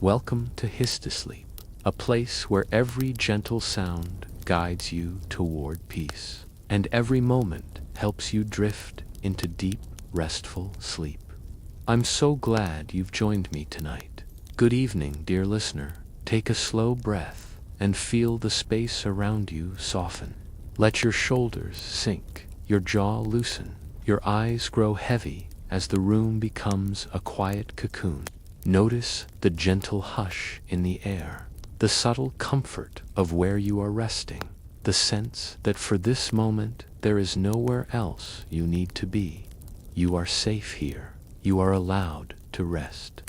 Welcome to Histosleep, a place where every gentle sound guides you toward peace, and every moment helps you drift into deep, restful sleep. I'm so glad you've joined me tonight. Good evening, dear listener. Take a slow breath and feel the space around you soften. Let your shoulders sink, your jaw loosen, your eyes grow heavy as the room becomes a quiet cocoon. Notice the gentle hush in the air, the subtle comfort of where you are resting, the sense that for this moment there is nowhere else you need to be. You are safe here. You are allowed to rest.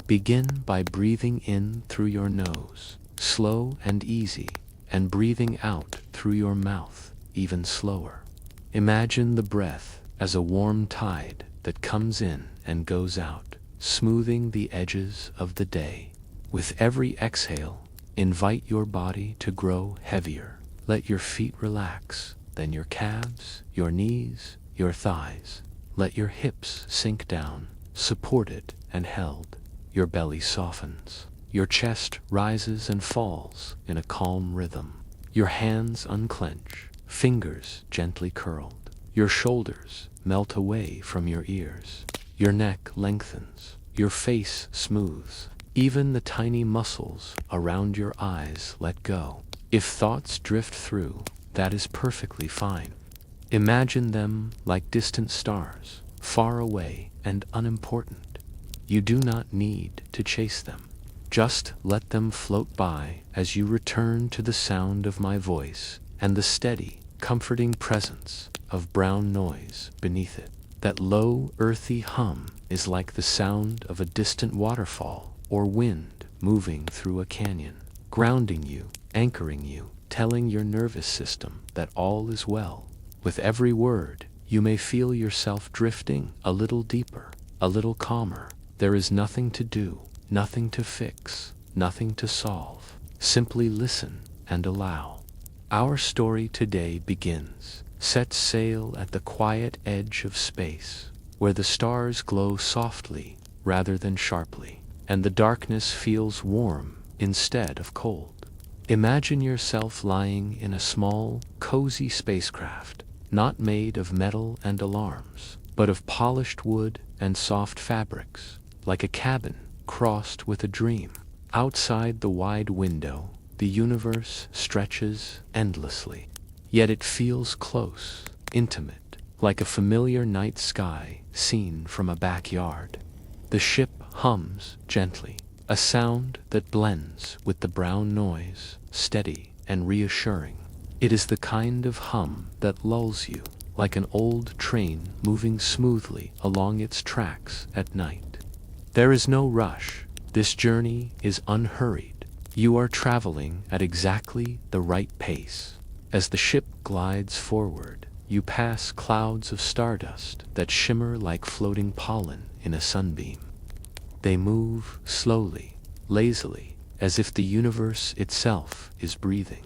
Begin by breathing in through your nose, slow and easy, and breathing out through your mouth, even slower. Imagine the breath as a warm tide that comes in and goes out, smoothing the edges of the day. With every exhale, invite your body to grow heavier. Let your feet relax, then your calves, your knees, your thighs. Let your hips sink down, supported and held. Your belly softens. Your chest rises and falls in a calm rhythm. Your hands unclench, fingers gently curled. Your shoulders melt away from your ears. Your neck lengthens. Your face smooths. Even the tiny muscles around your eyes let go. If thoughts drift through, that is perfectly fine. Imagine them like distant stars, far away and unimportant. You do not need to chase them. Just let them float by as you return to the sound of my voice and the steady, comforting presence of brown noise beneath it. That low, earthy hum is like the sound of a distant waterfall or wind moving through a canyon, grounding you, anchoring you, telling your nervous system that all is well. With every word, you may feel yourself drifting a little deeper, a little calmer. There is nothing to do, nothing to fix, nothing to solve. Simply listen and allow. Our story today begins. Set sail at the quiet edge of space, where the stars glow softly rather than sharply, and the darkness feels warm instead of cold. Imagine yourself lying in a small, cozy spacecraft, not made of metal and alarms, but of polished wood and soft fabrics, like a cabin crossed with a dream. Outside the wide window, the universe stretches endlessly. Yet it feels close, intimate, like a familiar night sky seen from a backyard. The ship hums gently, a sound that blends with the brown noise, steady and reassuring. It is the kind of hum that lulls you, like an old train moving smoothly along its tracks at night. There is no rush. This journey is unhurried. You are traveling at exactly the right pace. As the ship glides forward, you pass clouds of stardust that shimmer like floating pollen in a sunbeam. They move slowly, lazily, as if the universe itself is breathing.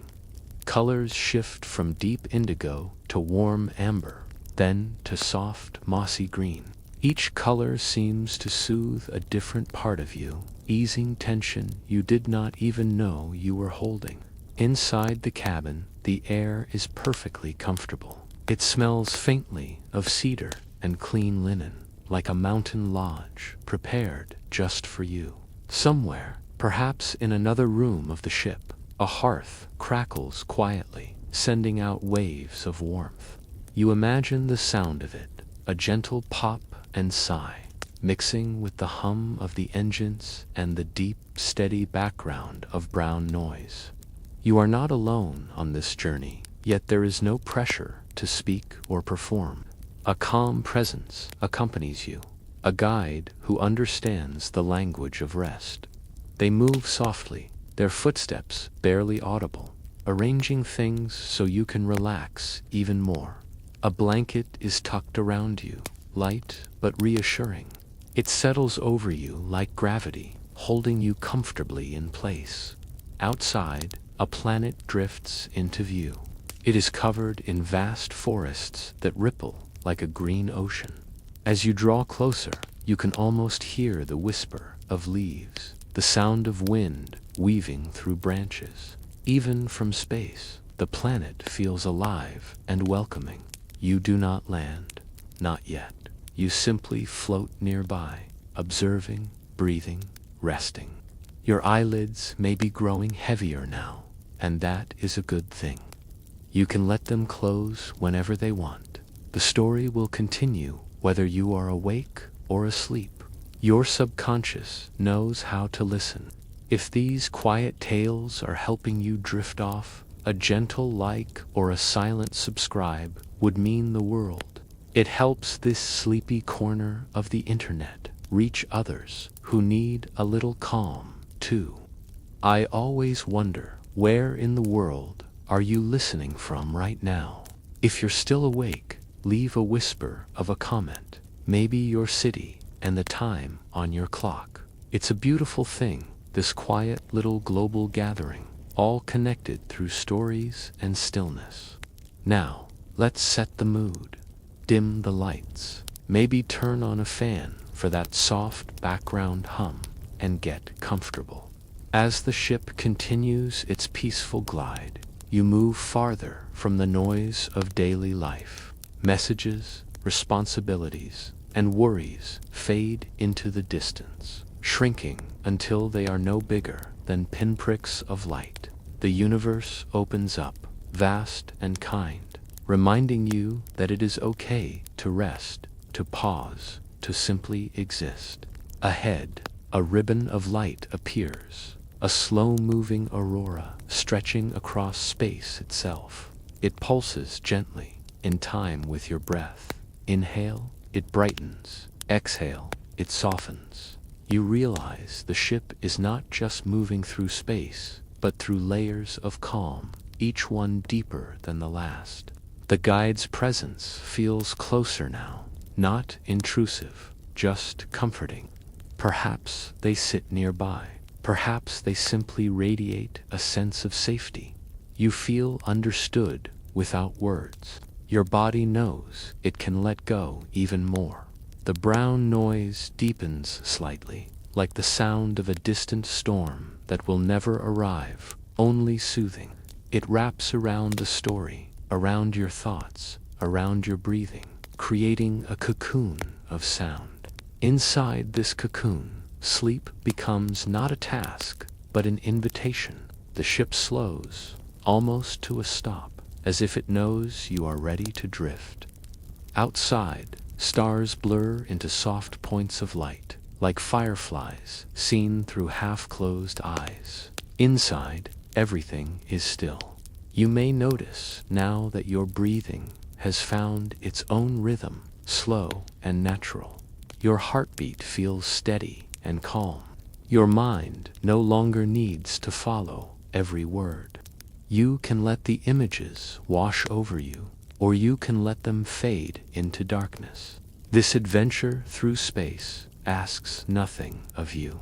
Colors shift from deep indigo to warm amber, then to soft, mossy green. Each color seems to soothe a different part of you, easing tension you did not even know you were holding. Inside the cabin, the air is perfectly comfortable. It smells faintly of cedar and clean linen, like a mountain lodge prepared just for you. Somewhere, perhaps in another room of the ship, a hearth crackles quietly, sending out waves of warmth. You imagine the sound of it, a gentle pop and sigh, mixing with the hum of the engines and the deep, steady background of brown noise. You are not alone on this journey, yet there is no pressure to speak or perform. A calm presence accompanies you, a guide who understands the language of rest. They move softly, their footsteps barely audible, arranging things so you can relax even more. A blanket is tucked around you, light but reassuring. It settles over you like gravity, holding you comfortably in place. Outside, a planet drifts into view. It is covered in vast forests that ripple like a green ocean. As you draw closer, you can almost hear the whisper of leaves, the sound of wind weaving through branches. Even from space, the planet feels alive and welcoming. You do not land, not yet. You simply float nearby, observing, breathing, resting. Your eyelids may be growing heavier now, and that is a good thing. You can let them close whenever they want. The story will continue whether you are awake or asleep. Your subconscious knows how to listen. If these quiet tales are helping you drift off, a gentle like or a silent subscribe would mean the world. It helps this sleepy corner of the internet reach others who need a little calm, too. I always wonder, where in the world are you listening from right now? If you're still awake, leave a whisper of a comment, maybe your city and the time on your clock. It's a beautiful thing, this quiet little global gathering, all connected through stories and stillness. Now, let's set the mood. Dim the lights, maybe turn on a fan for that soft background hum, and get comfortable. As the ship continues its peaceful glide, you move farther from the noise of daily life. Messages, responsibilities, and worries fade into the distance, shrinking until they are no bigger than pinpricks of light. The universe opens up, vast and kind, reminding you that it is okay to rest, to pause, to simply exist. Ahead, a ribbon of light appears, a slow-moving aurora stretching across space itself. It pulses gently, in time with your breath. Inhale, it brightens. Exhale, it softens. You realize the ship is not just moving through space, but through layers of calm, each one deeper than the last. The guide's presence feels closer now, not intrusive, just comforting. Perhaps they sit nearby. Perhaps they simply radiate a sense of safety. You feel understood without words. Your body knows it can let go even more. The brown noise deepens slightly, like the sound of a distant storm that will never arrive, only soothing. It wraps around the story, around your thoughts, around your breathing, creating a cocoon of sound. Inside this cocoon, sleep becomes not a task, but an invitation. The ship slows, almost to a stop, as if it knows you are ready to drift. Outside, stars blur into soft points of light, like fireflies seen through half-closed eyes. Inside, everything is still. You may notice now that your breathing has found its own rhythm, slow and natural. Your heartbeat feels steady and calm. Your mind no longer needs to follow every word. You can let the images wash over you, or you can let them fade into darkness. This adventure through space asks nothing of you.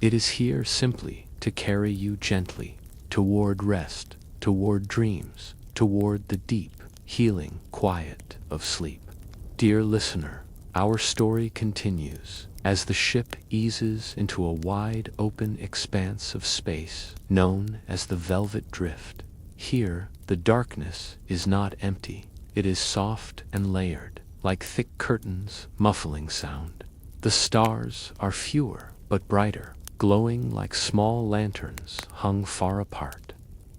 It is here simply to carry you gently toward rest, toward dreams, toward the deep, healing quiet of sleep. Dear listener, our story continues as the ship eases into a wide open expanse of space known as the Velvet Drift. Here, the darkness is not empty. It is soft and layered, like thick curtains muffling sound. The stars are fewer but brighter, glowing like small lanterns hung far apart.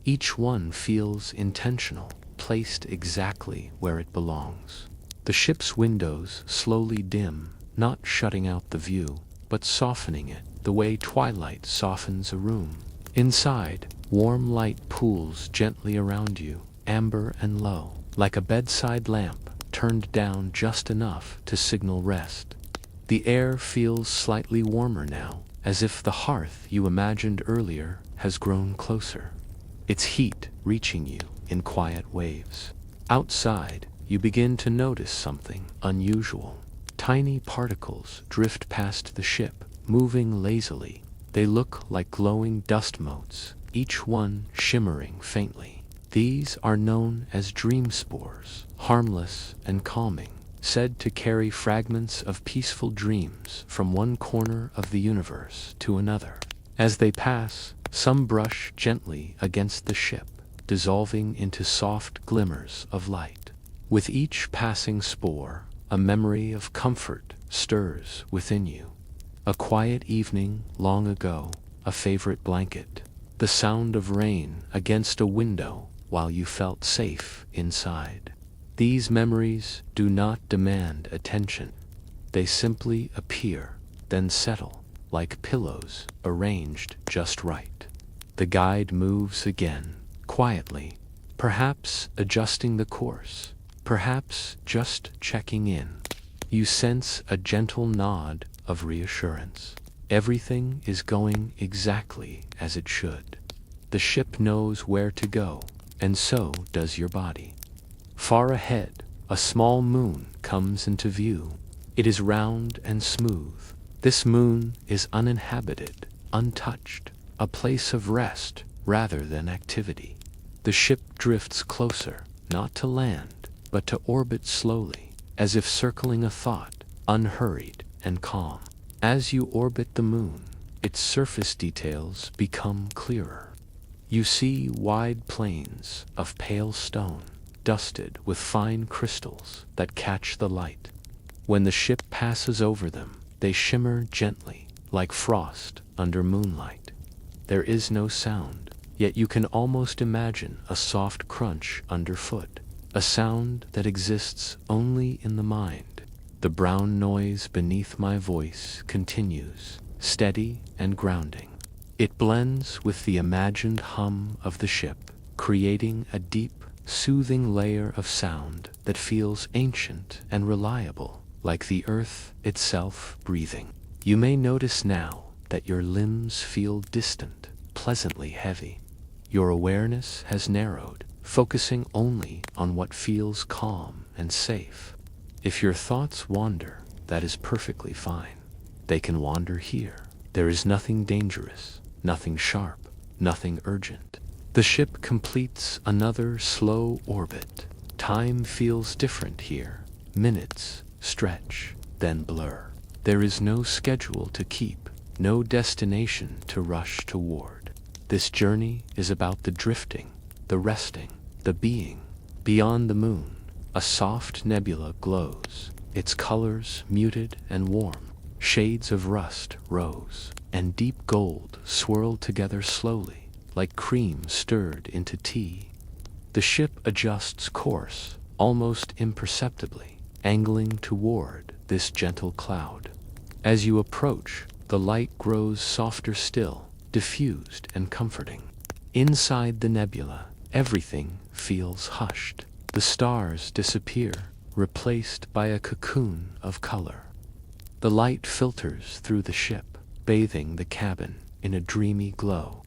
Each one feels intentional, placed exactly where it belongs. The ship's windows slowly dim, not shutting out the view, but softening it, the way twilight softens a room. Inside, warm light pools gently around you, amber and low, like a bedside lamp turned down just enough to signal rest. The air feels slightly warmer now, as if the hearth you imagined earlier has grown closer, its heat reaching you in quiet waves. Outside, you begin to notice something unusual. Tiny particles drift past the ship, moving lazily. They look like glowing dust motes, each one shimmering faintly. These are known as dream spores, harmless and calming, said to carry fragments of peaceful dreams from one corner of the universe to another. As they pass, some brush gently against the ship, dissolving into soft glimmers of light. With each passing spore, a memory of comfort stirs within you. A quiet evening long ago, a favorite blanket, the sound of rain against a window while you felt safe inside. These memories do not demand attention. They simply appear, then settle, like pillows arranged just right. The guide moves again, quietly, perhaps adjusting the course, perhaps just checking in. You sense a gentle nod of reassurance. Everything is going exactly as it should. The ship knows where to go, and so does your body. Far ahead, a small moon comes into view. It is round and smooth. This moon is uninhabited, untouched, a place of rest rather than activity. The ship drifts closer, not to land, but to orbit slowly, as if circling a thought, unhurried and calm. As you orbit the moon, its surface details become clearer. You see wide plains of pale stone, dusted with fine crystals that catch the light. When the ship passes over them, they shimmer gently, like frost under moonlight. There is no sound, yet you can almost imagine a soft crunch underfoot, a sound that exists only in the mind. The brown noise beneath my voice continues, steady and grounding. It blends with the imagined hum of the ship, creating a deep, soothing layer of sound that feels ancient and reliable, like the earth itself breathing. You may notice now that your limbs feel distant, pleasantly heavy. Your awareness has narrowed, focusing only on what feels calm and safe. If your thoughts wander, that is perfectly fine. They can wander here. There is nothing dangerous, nothing sharp, nothing urgent. The ship completes another slow orbit. Time feels different here. Minutes stretch, then blur. There is no schedule to keep, no destination to rush toward. This journey is about the drifting, the resting, the being. Beyond the moon, a soft nebula glows, its colors muted and warm. Shades of rust, rose, and deep gold swirl together slowly, like cream stirred into tea. The ship adjusts course, almost imperceptibly, angling toward this gentle cloud. As you approach, the light grows softer still, diffused and comforting. Inside the nebula, everything feels hushed. The stars disappear, replaced by a cocoon of color. The light filters through the ship, bathing the cabin in a dreamy glow.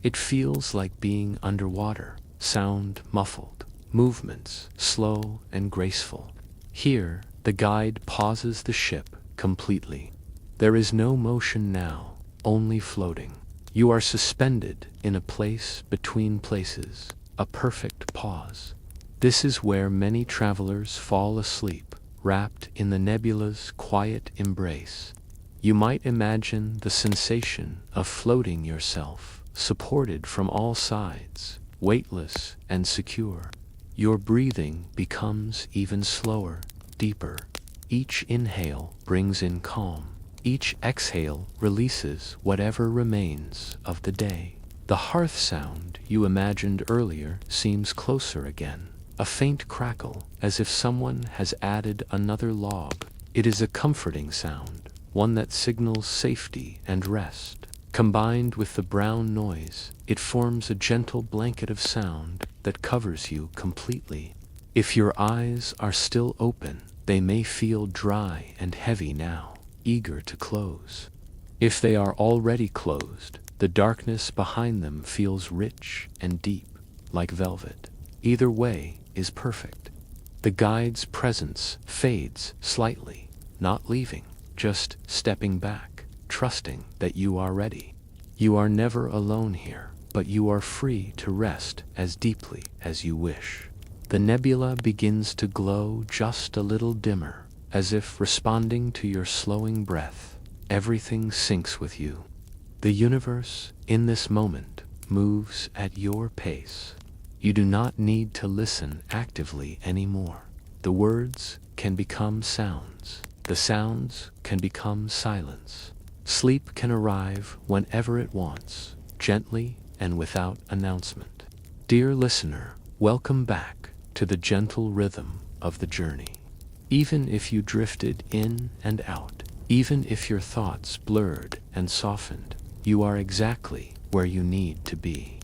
It feels like being underwater, sound muffled, movements slow and graceful. Here, the guide pauses the ship completely. There is no motion now, only floating. You are suspended in a place between places, a perfect pause. This is where many travelers fall asleep, wrapped in the nebula's quiet embrace. You might imagine the sensation of floating yourself, supported from all sides, weightless and secure. Your breathing becomes even slower, deeper. Each inhale brings in calm. Each exhale releases whatever remains of the day. The hearth sound you imagined earlier seems closer again. A faint crackle, as if someone has added another log. It is a comforting sound, one that signals safety and rest. Combined with the brown noise, it forms a gentle blanket of sound that covers you completely. If your eyes are still open, they may feel dry and heavy now, eager to close. If they are already closed, the darkness behind them feels rich and deep, like velvet. Either way is perfect. The guide's presence fades slightly, not leaving, just stepping back, trusting that you are ready. You are never alone here, but you are free to rest as deeply as you wish. The nebula begins to glow just a little dimmer, as if responding to your slowing breath. Everything syncs with you. The universe, in this moment, moves at your pace. You do not need to listen actively anymore. The words can become sounds. The sounds can become silence. Sleep can arrive whenever it wants, gently and without announcement. Dear listener, welcome back to the gentle rhythm of the journey. Even if you drifted in and out, even if your thoughts blurred and softened, you are exactly where you need to be.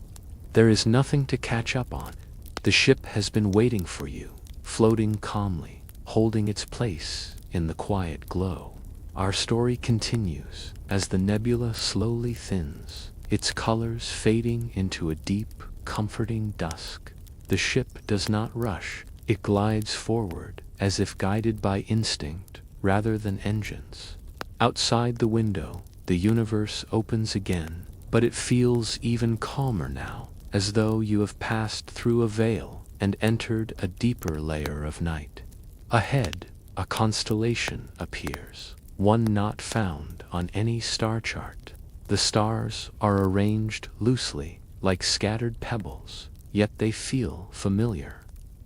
There is nothing to catch up on. The ship has been waiting for you, floating calmly, holding its place in the quiet glow. Our story continues as the nebula slowly thins, its colors fading into a deep, comforting dusk. The ship does not rush. It glides forward as if guided by instinct rather than engines. Outside the window, the universe opens again, but it feels even calmer now, as though you have passed through a veil and entered a deeper layer of night. Ahead, a constellation appears, one not found on any star chart. The stars are arranged loosely, like scattered pebbles, yet they feel familiar.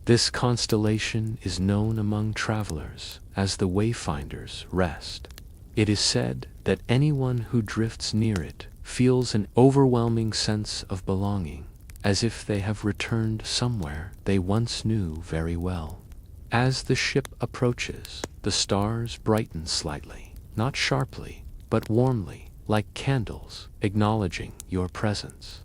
This constellation is known among travelers as the Wayfinder's Rest. It is said that anyone who drifts near it feels an overwhelming sense of belonging, as if they have returned somewhere they once knew very well. As the ship approaches, the stars brighten slightly, not sharply, but warmly, like candles, acknowledging your presence.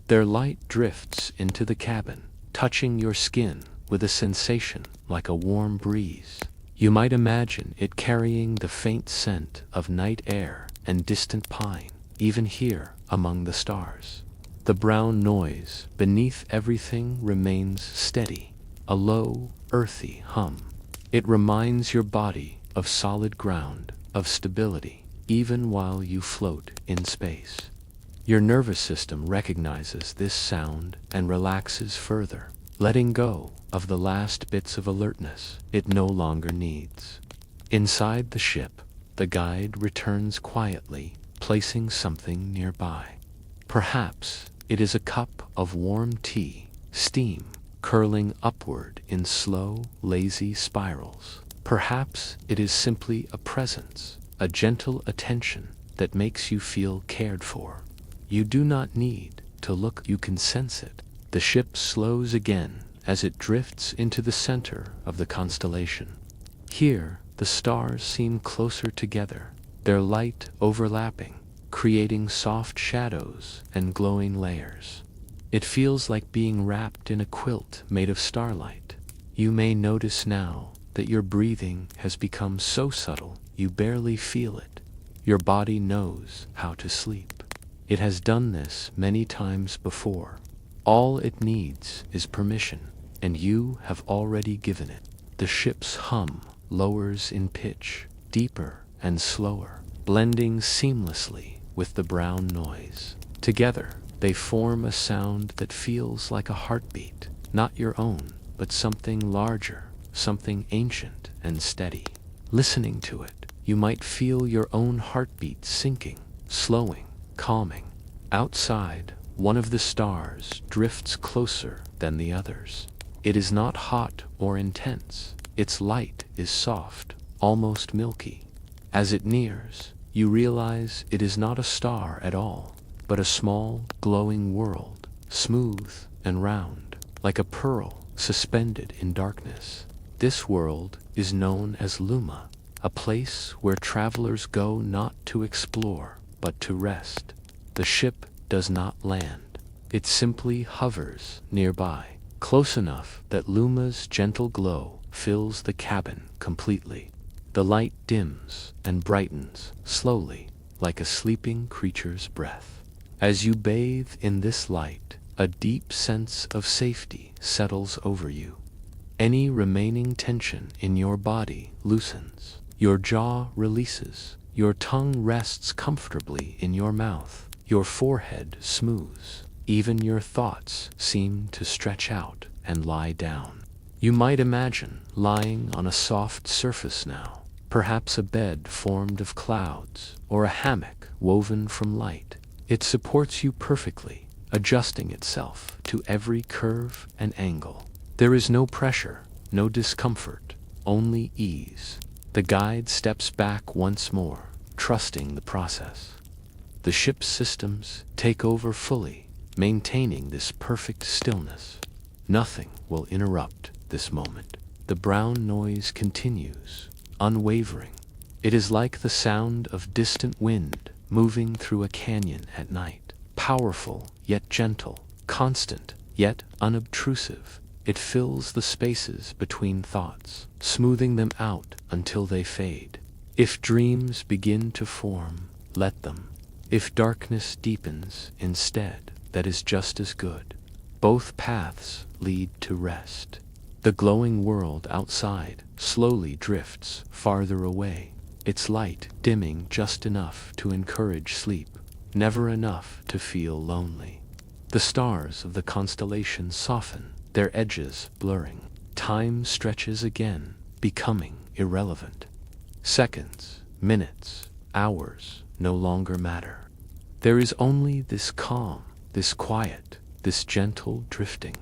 Their light drifts into the cabin, touching your skin with a sensation like a warm breeze. You might imagine it carrying the faint scent of night air and distant pine, even here among the stars. The brown noise beneath everything remains steady, a low, earthy hum. It reminds your body of solid ground, of stability, even while you float in space. Your nervous system recognizes this sound and relaxes further, letting go of the last bits of alertness it no longer needs. Inside the ship, the guide returns quietly, placing something nearby. Perhaps it is a cup of warm tea, steam curling upward in slow, lazy spirals. Perhaps it is simply a presence, a gentle attention that makes you feel cared for. You do not need to look, you can sense it. The ship slows again as it drifts into the center of the constellation. Here, the stars seem closer together, their light overlapping, creating soft shadows and glowing layers. It feels like being wrapped in a quilt made of starlight. You may notice now that your breathing has become so subtle you barely feel it. Your body knows how to sleep. It has done this many times before. All it needs is permission, and you have already given it. The ship's hum lowers in pitch, deeper and slower, blending seamlessly with the brown noise. Together, they form a sound that feels like a heartbeat, not your own, but something larger, something ancient and steady. Listening to it, you might feel your own heartbeat sinking, slowing, calming. Outside, one of the stars drifts closer than the others. It is not hot or intense. Its light is soft, almost milky. As it nears, you realize it is not a star at all, but a small, glowing world, smooth and round, like a pearl suspended in darkness. This world is known as Luma, a place where travelers go not to explore, but to rest. The ship does not land. It simply hovers nearby, close enough that Luma's gentle glow fills the cabin completely. The light dims and brightens slowly, like a sleeping creature's breath. As you bathe in this light, a deep sense of safety settles over you. Any remaining tension in your body loosens. Your jaw releases. Your tongue rests comfortably in your mouth. Your forehead smooths. Even your thoughts seem to stretch out and lie down. You might imagine lying on a soft surface now, perhaps a bed formed of clouds or a hammock woven from light. It supports you perfectly, adjusting itself to every curve and angle. There is no pressure, no discomfort, only ease. The guide steps back once more, trusting the process. The ship's systems take over fully, maintaining this perfect stillness. Nothing will interrupt this moment. The brown noise continues, unwavering. It is like the sound of distant wind moving through a canyon at night. Powerful yet gentle, constant yet unobtrusive. It fills the spaces between thoughts, smoothing them out until they fade. If dreams begin to form, let them. If darkness deepens instead, that is just as good. Both paths lead to rest. The glowing world outside slowly drifts farther away, its light dimming just enough to encourage sleep, never enough to feel lonely. The stars of the constellation soften, their edges blurring. Time stretches again, becoming irrelevant. Seconds, minutes, hours no longer matter. There is only this calm, this quiet, this gentle drifting.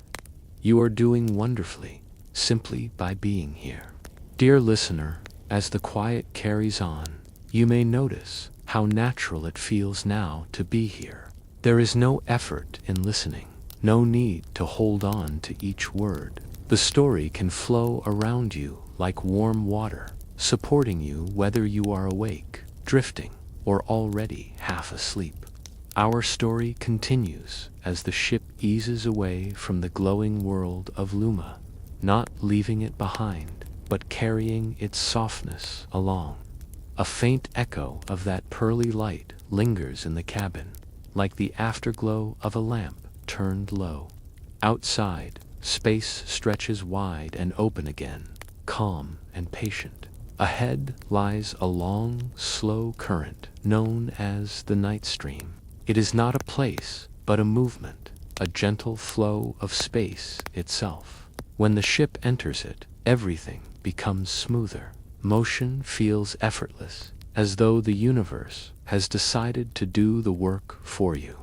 You are doing wonderfully, simply by being here. Dear listener, as the quiet carries on, you may notice how natural it feels now to be here. There is no effort in listening, no need to hold on to each word. The story can flow around you like warm water, supporting you whether you are awake, drifting, or already half asleep. Our story continues as the ship eases away from the glowing world of Luma, not leaving it behind, but carrying its softness along. A faint echo of that pearly light lingers in the cabin, like the afterglow of a lamp turned low. Outside, space stretches wide and open again, calm and patient. Ahead lies a long, slow current known as the Nightstream. It is not a place, but a movement, a gentle flow of space itself. When the ship enters it, everything becomes smoother. Motion feels effortless, as though the universe has decided to do the work for you.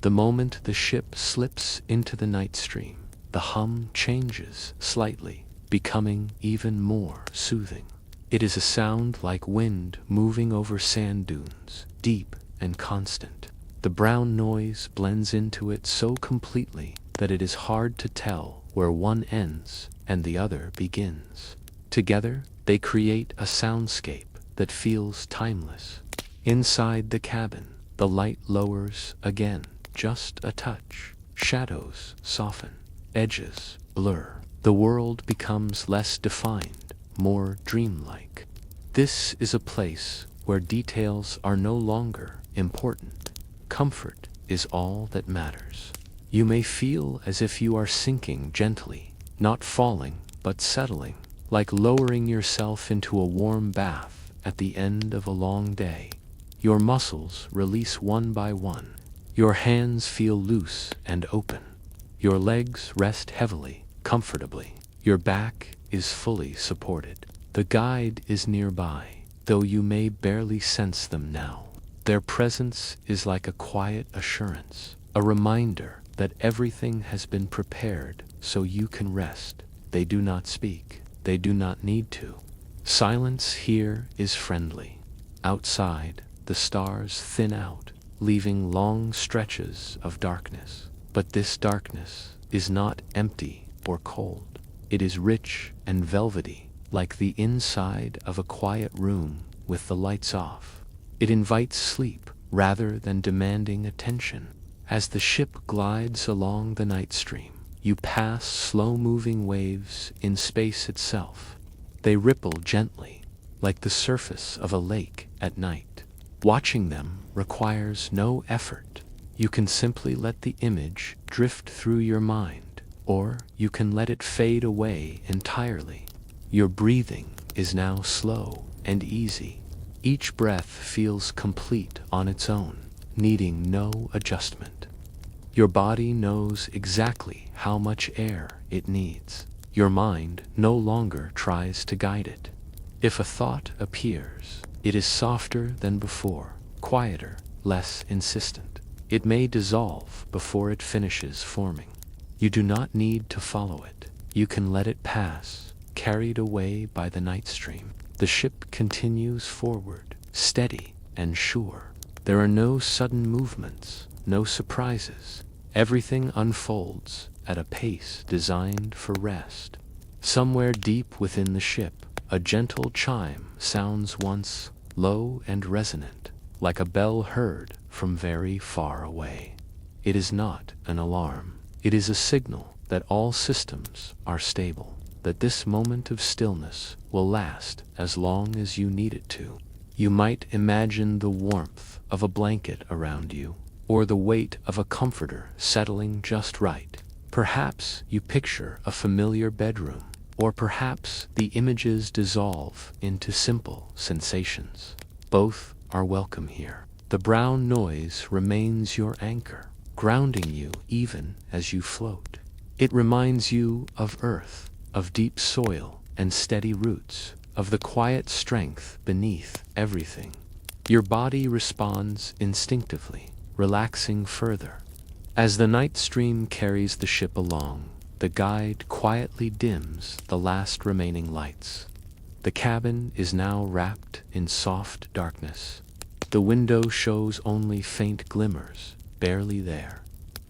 The moment the ship slips into the Nightstream, the hum changes slightly, becoming even more soothing. It is a sound like wind moving over sand dunes, deep and constant. The brown noise blends into it so completely that it is hard to tell where one ends and the other begins. Together, they create a soundscape that feels timeless. Inside the cabin, the light lowers again, just a touch. Shadows soften, edges blur. The world becomes less defined, more dreamlike. This is a place where details are no longer important. Comfort is all that matters. You may feel as if you are sinking gently, not falling, but settling, like lowering yourself into a warm bath at the end of a long day. Your muscles release one by one. Your hands feel loose and open. Your legs rest heavily, comfortably. Your back is fully supported. The guide is nearby, though you may barely sense them now. Their presence is like a quiet assurance, a reminder that everything has been prepared so you can rest. They do not speak. They do not need to. Silence here is friendly. Outside, the stars thin out, leaving long stretches of darkness. But this darkness is not empty or cold. It is rich and velvety, like the inside of a quiet room with the lights off. It invites sleep rather than demanding attention. As the ship glides along the Nightstream, you pass slow-moving waves in space itself. They ripple gently, like the surface of a lake at night. Watching them requires no effort. You can simply let the image drift through your mind, or you can let it fade away entirely. Your breathing is now slow and easy. Each breath feels complete on its own, needing no adjustment. Your body knows exactly how much air it needs. Your mind no longer tries to guide it. If a thought appears, it is softer than before, quieter, less insistent. It may dissolve before it finishes forming. You do not need to follow it. You can let it pass, carried away by the Nightstream. The ship continues forward, steady and sure. There are no sudden movements, no surprises. Everything unfolds at a pace designed for rest. Somewhere deep within the ship, a gentle chime sounds once, low and resonant, like a bell heard from very far away. It is not an alarm. It is a signal that all systems are stable, that this moment of stillness will last as long as you need it to. You might imagine the warmth of a blanket around you, or the weight of a comforter settling just right. Perhaps you picture a familiar bedroom, or perhaps the images dissolve into simple sensations. Both are welcome here. The brown noise remains your anchor, grounding you even as you float. It reminds you of earth, of deep soil and steady roots, of the quiet strength beneath everything. Your body responds instinctively, relaxing further. As the Nightstream carries the ship along, the guide quietly dims the last remaining lights. The cabin is now wrapped in soft darkness. The window shows only faint glimmers, barely there.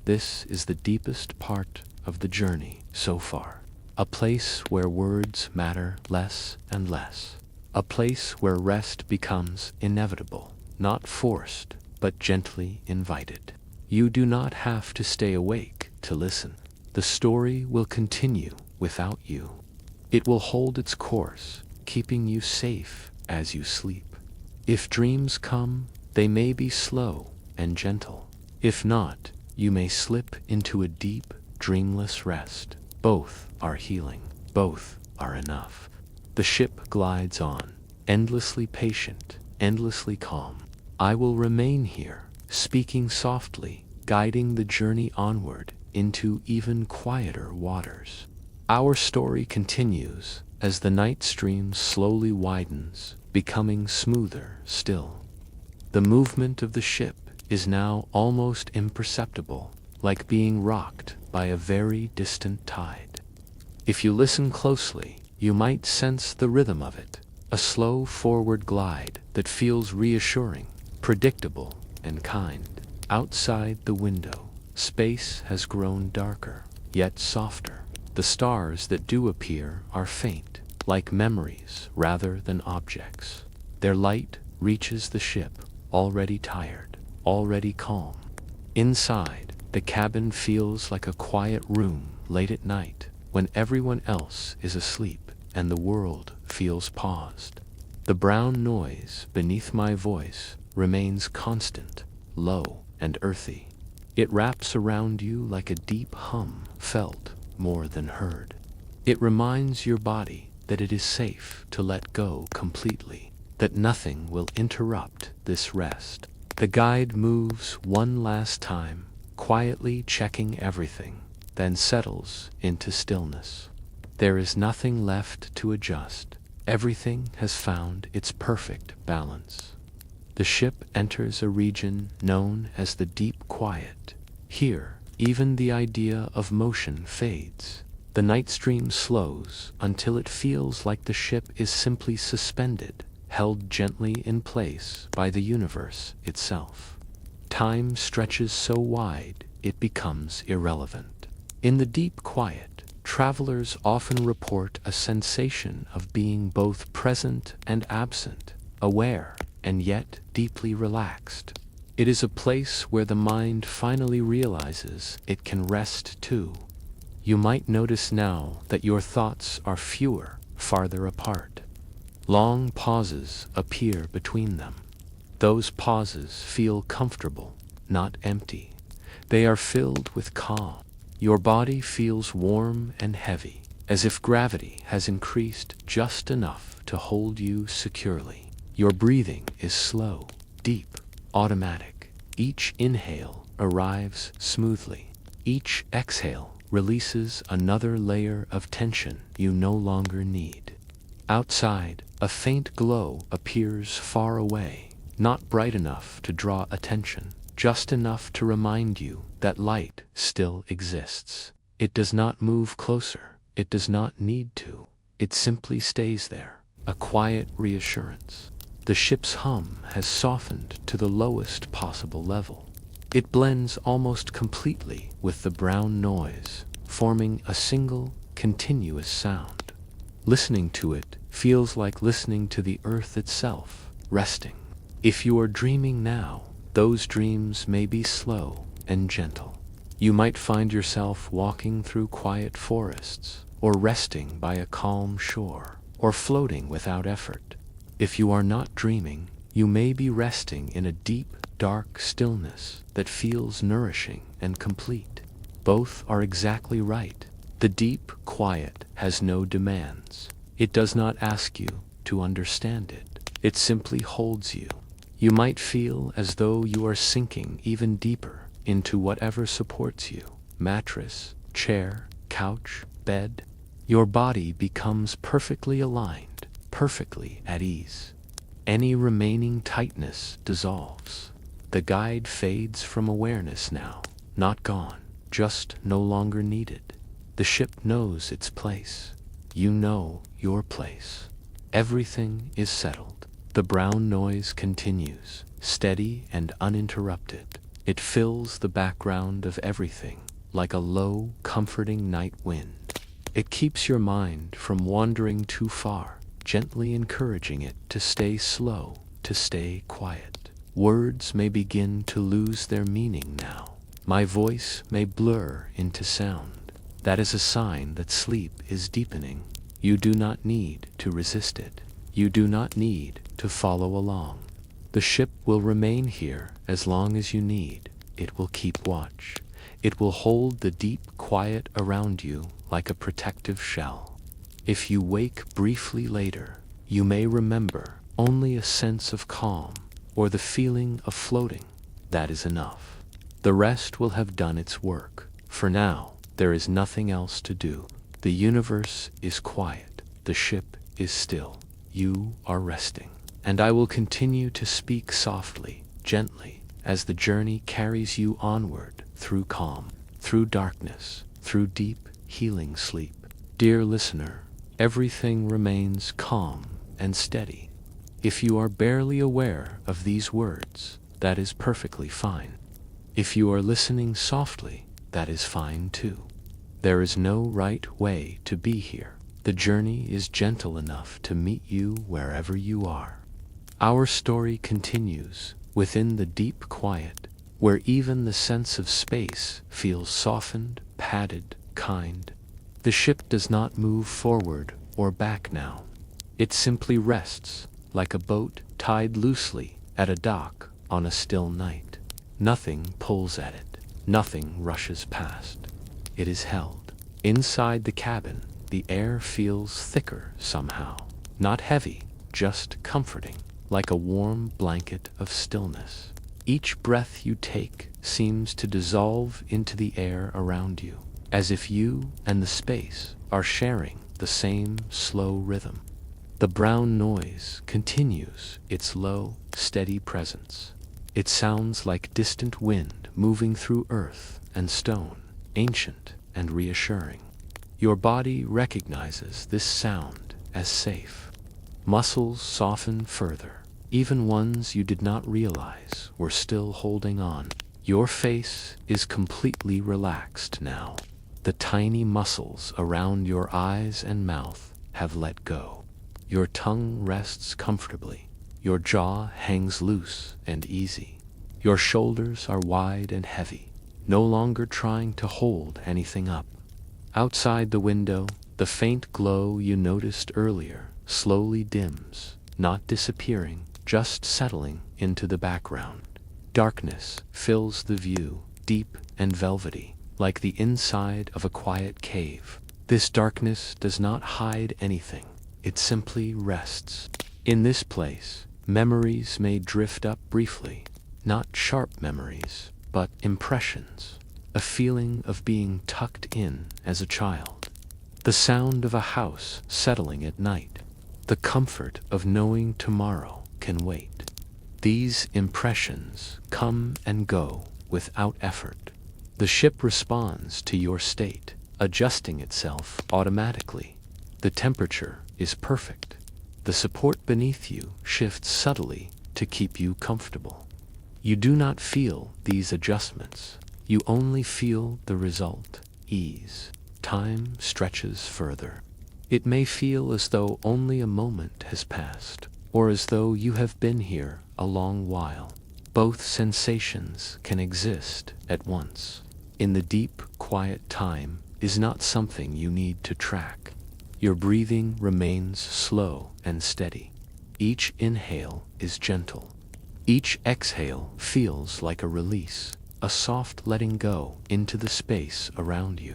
This is the deepest part of the journey so far. A place where words matter less and less. A place where rest becomes inevitable, not forced, but gently invited. You do not have to stay awake to listen. The story will continue without you. It will hold its course, keeping you safe as you sleep. If dreams come, they may be slow and gentle. If not, you may slip into a deep, dreamless rest. Both are healing. Both are enough. The ship glides on, endlessly patient, endlessly calm. I will remain here, speaking softly, guiding the journey onward into even quieter waters. Our story continues as the Nightstream slowly widens, becoming smoother still. The movement of the ship is now almost imperceptible, like being rocked by a very distant tide. If you listen closely, you might sense the rhythm of it, a slow forward glide that feels reassuring, predictable, and kind. Outside the window, space has grown darker, yet softer. The stars that do appear are faint, like memories rather than objects. Their light reaches the ship, already tired, already calm. Inside, the cabin feels like a quiet room late at night, when everyone else is asleep and the world feels paused. The brown noise beneath my voice remains constant, low and earthy. It wraps around you like a deep hum, felt more than heard. It reminds your body that it is safe to let go completely, that nothing will interrupt this rest. The guide moves one last time, quietly checking everything, then settles into stillness. There is nothing left to adjust. Everything has found its perfect balance. The ship enters a region known as the deep quiet. Here, even the idea of motion fades. The Nightstream slows until it feels like the ship is simply suspended, held gently in place by the universe itself. Time stretches so wide, it becomes irrelevant. In the deep quiet, travelers often report a sensation of being both present and absent, aware and yet deeply relaxed. It is a place where the mind finally realizes it can rest too. You might notice now that your thoughts are fewer, farther apart. Long pauses appear between them. Those pauses feel comfortable, not empty. They are filled with calm. Your body feels warm and heavy, as if gravity has increased just enough to hold you securely. Your breathing is slow, deep, automatic. Each inhale arrives smoothly. Each exhale releases another layer of tension you no longer need. Outside, a faint glow appears far away, not bright enough to draw attention, just enough to remind you that light still exists. It does not move closer, it does not need to, it simply stays there, a quiet reassurance. The ship's hum has softened to the lowest possible level. It blends almost completely with the brown noise, forming a single, continuous sound. Listening to it feels like listening to the earth itself, resting. If you are dreaming now, those dreams may be slow and gentle. You might find yourself walking through quiet forests, or resting by a calm shore, or floating without effort. If you are not dreaming, you may be resting in a deep, dark stillness that feels nourishing and complete. Both are exactly right. The deep quiet has no demands. It does not ask you to understand it. It simply holds you. You might feel as though you are sinking even deeper into whatever supports you. Mattress, chair, couch, bed. Your body becomes perfectly aligned, perfectly at ease. Any remaining tightness dissolves. The guide fades from awareness now, not gone, just no longer needed. The ship knows its place. You know your place. Everything is settled. The brown noise continues, steady and uninterrupted. It fills the background of everything, like a low, comforting night wind. It keeps your mind from wandering too far, gently encouraging it to stay slow, to stay quiet. Words may begin to lose their meaning now. My voice may blur into sound. That is a sign that sleep is deepening. You do not need to resist it. You do not need to follow along. The ship will remain here as long as you need. It will keep watch. It will hold the deep quiet around you like a protective shell. If you wake briefly later, you may remember only a sense of calm or the feeling of floating. That is enough. The rest will have done its work. For now, there is nothing else to do. The universe is quiet. The ship is still. You are resting. And I will continue to speak softly, gently, as the journey carries you onward through calm, through darkness, through deep, healing sleep. Dear listener, everything remains calm and steady. If you are barely aware of these words, that is perfectly fine. If you are listening softly, that is fine too. There is no right way to be here. The journey is gentle enough to meet you wherever you are. Our story continues within the deep quiet, where even the sense of space feels softened, padded, kind. The ship does not move forward or back now. It simply rests, like a boat tied loosely at a dock on a still night. Nothing pulls at it. Nothing rushes past. It is held. Inside the cabin, the air feels thicker somehow. Not heavy, just comforting, like a warm blanket of stillness. Each breath you take seems to dissolve into the air around you, as if you and the space are sharing the same slow rhythm. The brown noise continues its low, steady presence. It sounds like distant wind moving through earth and stone, ancient and reassuring. Your body recognizes this sound as safe. Muscles soften further, even ones you did not realize were still holding on. Your face is completely relaxed now. The tiny muscles around your eyes and mouth have let go. Your tongue rests comfortably. Your jaw hangs loose and easy. Your shoulders are wide and heavy, no longer trying to hold anything up. Outside the window, the faint glow you noticed earlier slowly dims, not disappearing, just settling into the background. Darkness fills the view, deep and velvety, like the inside of a quiet cave. This darkness does not hide anything. It simply rests. In this place, memories may drift up briefly, not sharp memories, but impressions, a feeling of being tucked in as a child, the sound of a house settling at night, the comfort of knowing tomorrow can wait. These impressions come and go without effort. The ship responds to your state, adjusting itself automatically. The temperature is perfect. The support beneath you shifts subtly to keep you comfortable. You do not feel these adjustments. You only feel the result, ease. Time stretches further. It may feel as though only a moment has passed, or as though you have been here a long while. Both sensations can exist at once. In the deep, quiet, time is not something you need to track. Your breathing remains slow and steady. Each inhale is gentle. Each exhale feels like a release, a soft letting go into the space around you.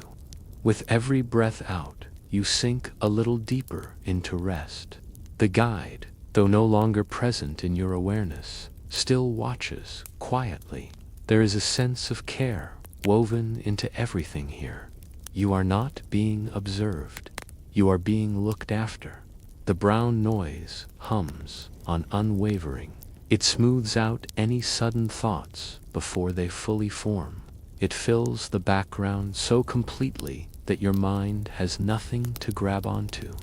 With every breath out, you sink a little deeper into rest. The guide, though no longer present in your awareness, still watches quietly. There is a sense of care woven into everything here. You are not being observed. You are being looked after. The brown noise hums on unwavering. It smooths out any sudden thoughts before they fully form. It fills the background so completely that your mind has nothing to grab onto.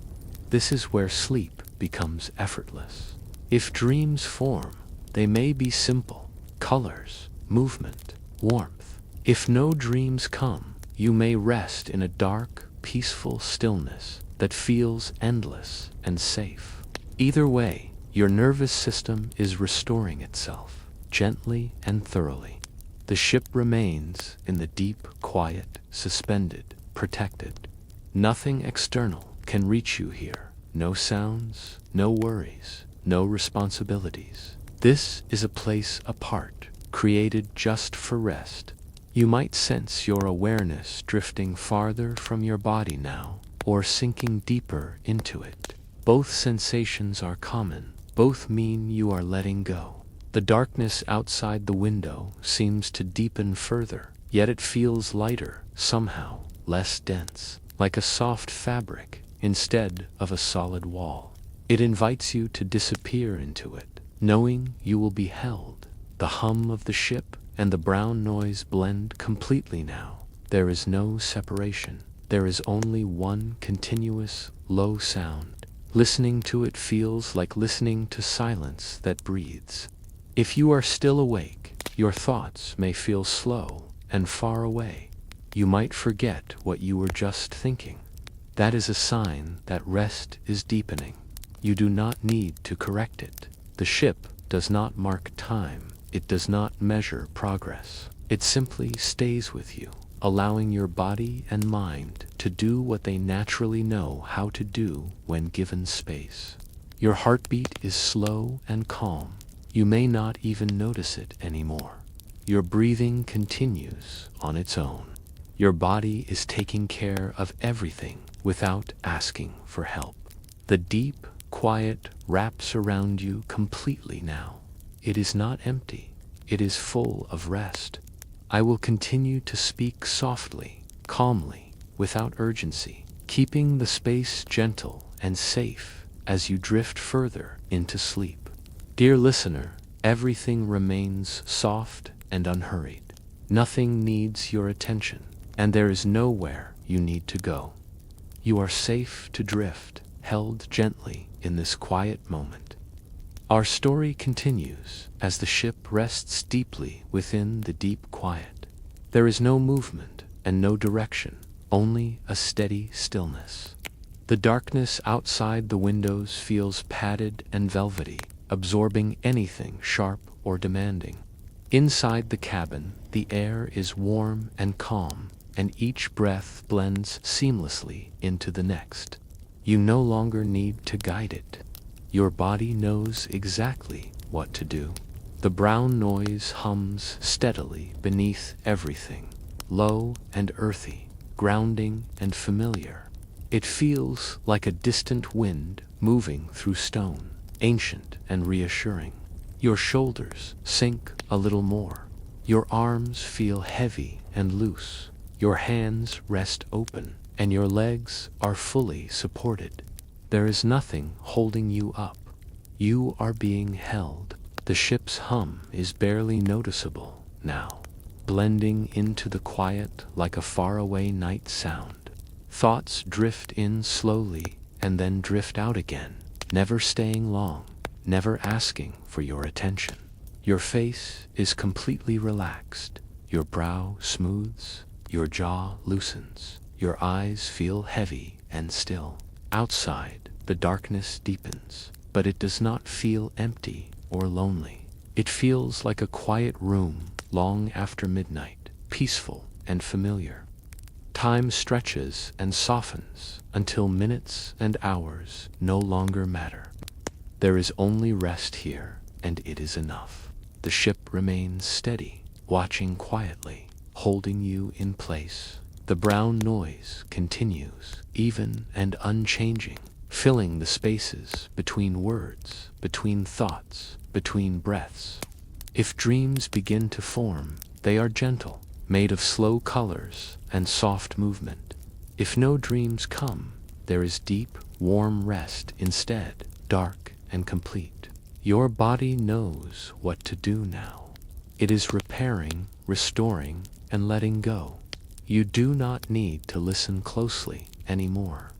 This is where sleep becomes effortless. If dreams form, they may be simple: colors, movement, warmth. If no dreams come, you may rest in a dark, peaceful stillness that feels endless and safe. Either way, your nervous system is restoring itself, gently and thoroughly. The ship remains in the deep, quiet, suspended, protected. Nothing external can reach you here. No sounds, no worries, no responsibilities. This is a place apart, created just for rest. You might sense your awareness drifting farther from your body now, or sinking deeper into it. Both sensations are common. Both mean you are letting go. The darkness outside the window seems to deepen further, yet it feels lighter, somehow, less dense, like a soft fabric instead of a solid wall. It invites you to disappear into it, knowing you will be held. The hum of the ship and the brown noise blend completely now. There is no separation. There is only one continuous, low sound. Listening to it feels like listening to silence that breathes. If you are still awake, your thoughts may feel slow and far away. You might forget what you were just thinking. That is a sign that rest is deepening. You do not need to correct it. The ship does not mark time. It does not measure progress. It simply stays with you, allowing your body and mind to do what they naturally know how to do when given space. Your heartbeat is slow and calm. You may not even notice it anymore. Your breathing continues on its own. Your body is taking care of everything without asking for help. The deep, quiet wraps around you completely now. It is not empty. It is full of rest. I will continue to speak softly, calmly, without urgency, keeping the space gentle and safe as you drift further into sleep. Dear listener, everything remains soft and unhurried. Nothing needs your attention, and there is nowhere you need to go. You are safe to drift, held gently in this quiet moment. Our story continues as the ship rests deeply within the deep quiet. There is no movement and no direction, only a steady stillness. The darkness outside the windows feels padded and velvety, absorbing anything sharp or demanding. Inside the cabin, the air is warm and calm, and each breath blends seamlessly into the next. You no longer need to guide it. Your body knows exactly what to do. The brown noise hums steadily beneath everything, low and earthy, grounding and familiar. It feels like a distant wind moving through stone, ancient and reassuring. Your shoulders sink a little more. Your arms feel heavy and loose. Your hands rest open, and your legs are fully supported. There is nothing holding you up. You are being held. The ship's hum is barely noticeable now, blending into the quiet like a faraway night sound. Thoughts drift in slowly and then drift out again, never staying long, never asking for your attention. Your face is completely relaxed, your brow smooths, your jaw loosens, your eyes feel heavy and still. Outside, the darkness deepens, but it does not feel empty or lonely. It feels like a quiet room long after midnight, peaceful and familiar. Time stretches and softens until minutes and hours no longer matter. There is only rest here, and it is enough. The ship remains steady, watching quietly, holding you in place. The brown noise continues, even and unchanging, filling the spaces between words, between thoughts, between breaths. If dreams begin to form, they are gentle, made of slow colors and soft movement. If no dreams come, there is deep, warm rest instead, dark and complete. Your body knows what to do now. It is repairing, restoring, and letting go. You do not need to listen closely anymore.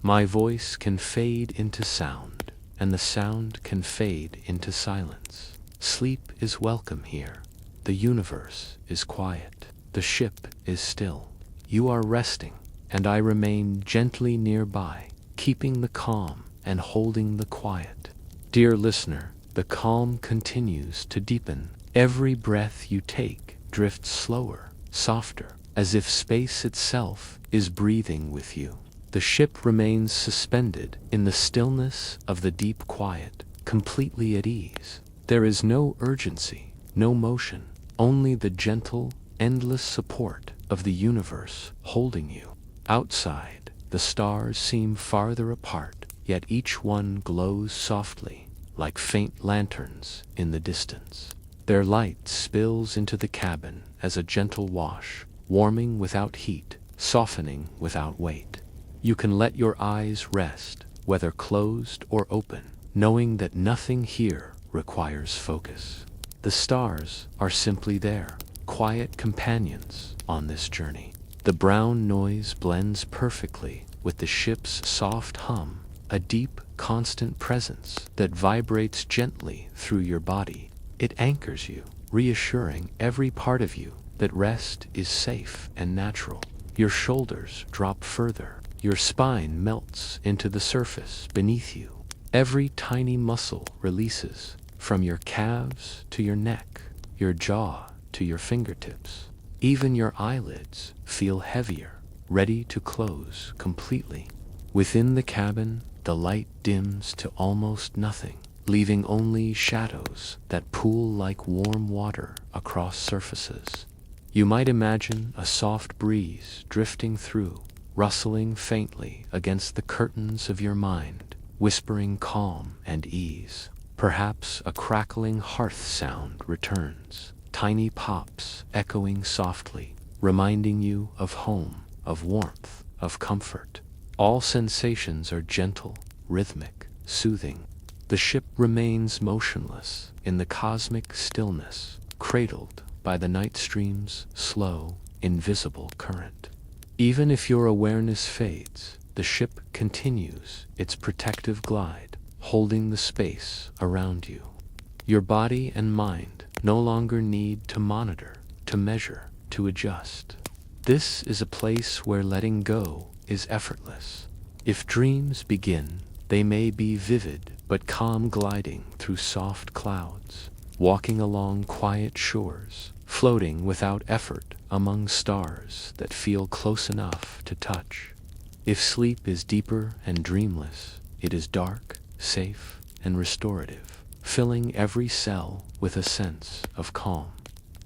My voice can fade into sound, and the sound can fade into silence. Sleep is welcome here. The universe is quiet. The ship is still. You are resting, and I remain gently nearby, keeping the calm and holding the quiet. Dear listener, the calm continues to deepen. Every breath you take drifts slower, softer, as if space itself is breathing with you. The ship remains suspended in the stillness of the deep quiet, completely at ease. There is no urgency, no motion, only the gentle, endless support of the universe holding you. Outside, the stars seem farther apart, yet each one glows softly, like faint lanterns in the distance. Their light spills into the cabin as a gentle wash, warming without heat, softening without weight. You can let your eyes rest, whether closed or open, knowing that nothing here requires focus. The stars are simply there, quiet companions on this journey. The brown noise blends perfectly with the ship's soft hum, a deep, constant presence that vibrates gently through your body. It anchors you, reassuring every part of you that rest is safe and natural. Your shoulders drop further, your spine melts into the surface beneath you. Every tiny muscle releases, from your calves to your neck, your jaw to your fingertips. Even your eyelids feel heavier, ready to close completely. Within the cabin, the light dims to almost nothing, leaving only shadows that pool like warm water across surfaces. You might imagine a soft breeze drifting through, rustling faintly against the curtains of your mind, whispering calm and ease. Perhaps a crackling hearth sound returns, tiny pops echoing softly, reminding you of home, of warmth, of comfort. All sensations are gentle, rhythmic, soothing. The ship remains motionless in the cosmic stillness, cradled by the Nightstream's slow, invisible current. Even if your awareness fades, the ship continues its protective glide, holding the space around you. Your body and mind no longer need to monitor, to measure, to adjust. This is a place where letting go is effortless. If dreams begin, they may be vivid but calm, gliding through soft clouds, walking along quiet shores, floating without effort among stars that feel close enough to touch. If sleep is deeper and dreamless, it is dark, safe, and restorative, filling every cell with a sense of calm.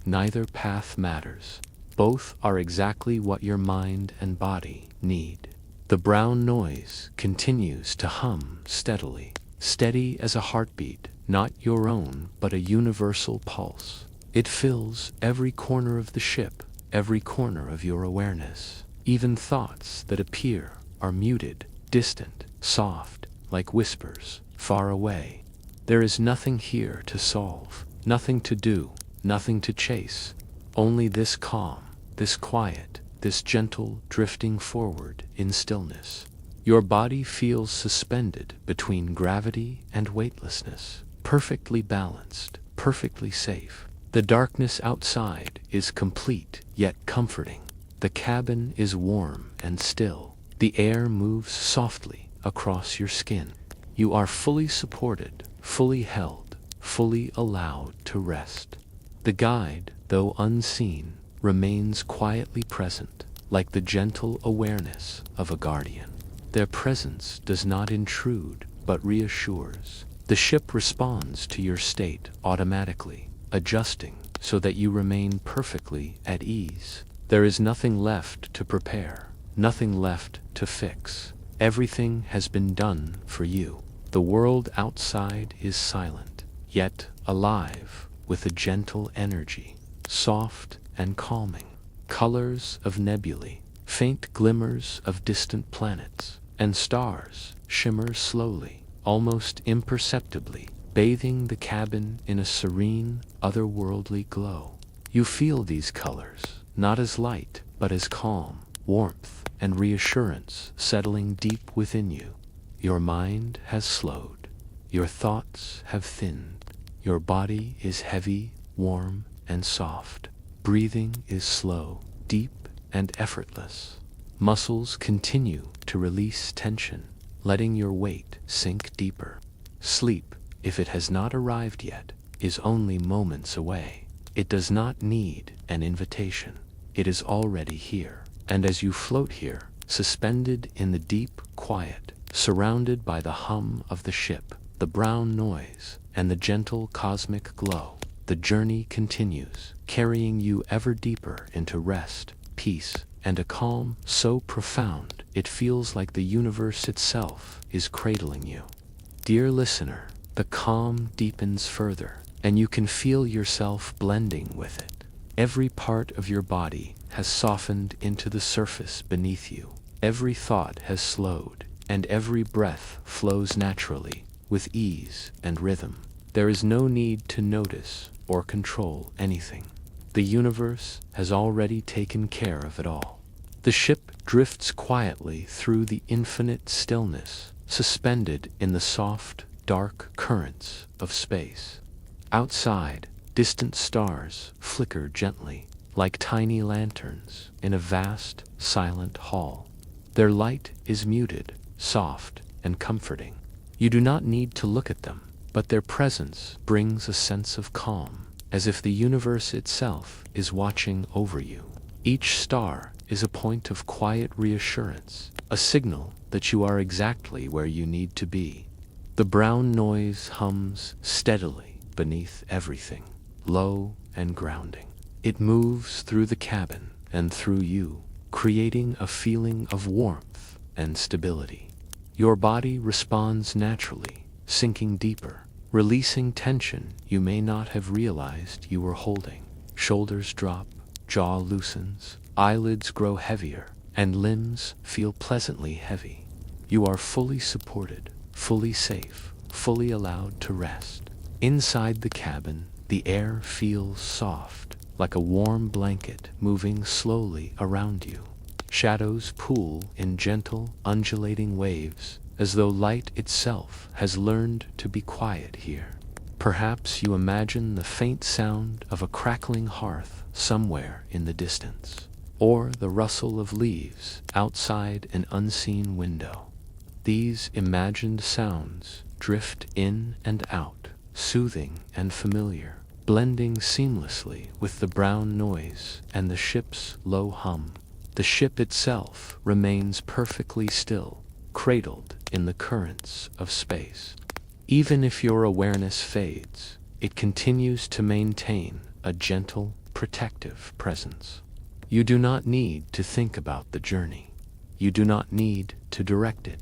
Neither path matters. Both are exactly what your mind and body need. The brown noise continues to hum steadily, steady as a heartbeat, not your own, but a universal pulse. It fills every corner of the ship, every corner of your awareness. Even thoughts that appear are muted, distant, soft, like whispers, far away. There is nothing here to solve, nothing to do, nothing to chase. Only this calm, this quiet, this gentle drifting forward in stillness. Your body feels suspended between gravity and weightlessness, perfectly balanced, perfectly safe. The darkness outside is complete yet comforting. The cabin is warm and still. The air moves softly across your skin. You are fully supported, fully held, fully allowed to rest. The guide, though unseen, remains quietly present, like the gentle awareness of a guardian. Their presence does not intrude, but reassures. The ship responds to your state automatically, adjusting so that you remain perfectly at ease. There is nothing left to prepare, nothing left to fix. Everything has been done for you. The world outside is silent, yet alive with a gentle energy, soft and calming. Colors of nebulae, faint glimmers of distant planets, and stars shimmer slowly, almost imperceptibly, bathing the cabin in a serene, otherworldly glow. You feel these colors, not as light, but as calm, warmth, and reassurance settling deep within you. Your mind has slowed. Your thoughts have thinned. Your body is heavy, warm, and soft. Breathing is slow, deep, and effortless. Muscles continue to release tension, letting your weight sink deeper. Sleep, if it has not arrived yet, is only moments away. It does not need an invitation. It is already here. And as you float here, suspended in the deep quiet, surrounded by the hum of the ship, the brown noise, and the gentle cosmic glow, the journey continues, carrying you ever deeper into rest, peace, and a calm so profound it feels like the universe itself is cradling you. Dear listener, the calm deepens further, and you can feel yourself blending with it. Every part of your body has softened into the surface beneath you. Every thought has slowed, and every breath flows naturally, with ease and rhythm. There is no need to notice or control anything. The universe has already taken care of it all. The ship drifts quietly through the infinite stillness, suspended in the soft, dark currents of space. Outside, distant stars flicker gently, like tiny lanterns in a vast, silent hall. Their light is muted, soft, and comforting. You do not need to look at them, but their presence brings a sense of calm, as if the universe itself is watching over you. Each star is a point of quiet reassurance, a signal that you are exactly where you need to be. The brown noise hums steadily beneath everything, low and grounding. It moves through the cabin and through you, creating a feeling of warmth and stability. Your body responds naturally, sinking deeper, releasing tension you may not have realized you were holding. Shoulders drop, jaw loosens, eyelids grow heavier, and limbs feel pleasantly heavy. You are fully supported, fully safe, fully allowed to rest. Inside the cabin, the air feels soft, like a warm blanket moving slowly around you. Shadows pool in gentle, undulating waves, as though light itself has learned to be quiet here. Perhaps you imagine the faint sound of a crackling hearth somewhere in the distance, or the rustle of leaves outside an unseen window. These imagined sounds drift in and out, soothing and familiar, blending seamlessly with the brown noise and the ship's low hum. The ship itself remains perfectly still, cradled in the currents of space. Even if your awareness fades, it continues to maintain a gentle, protective presence. You do not need to think about the journey. You do not need to direct it.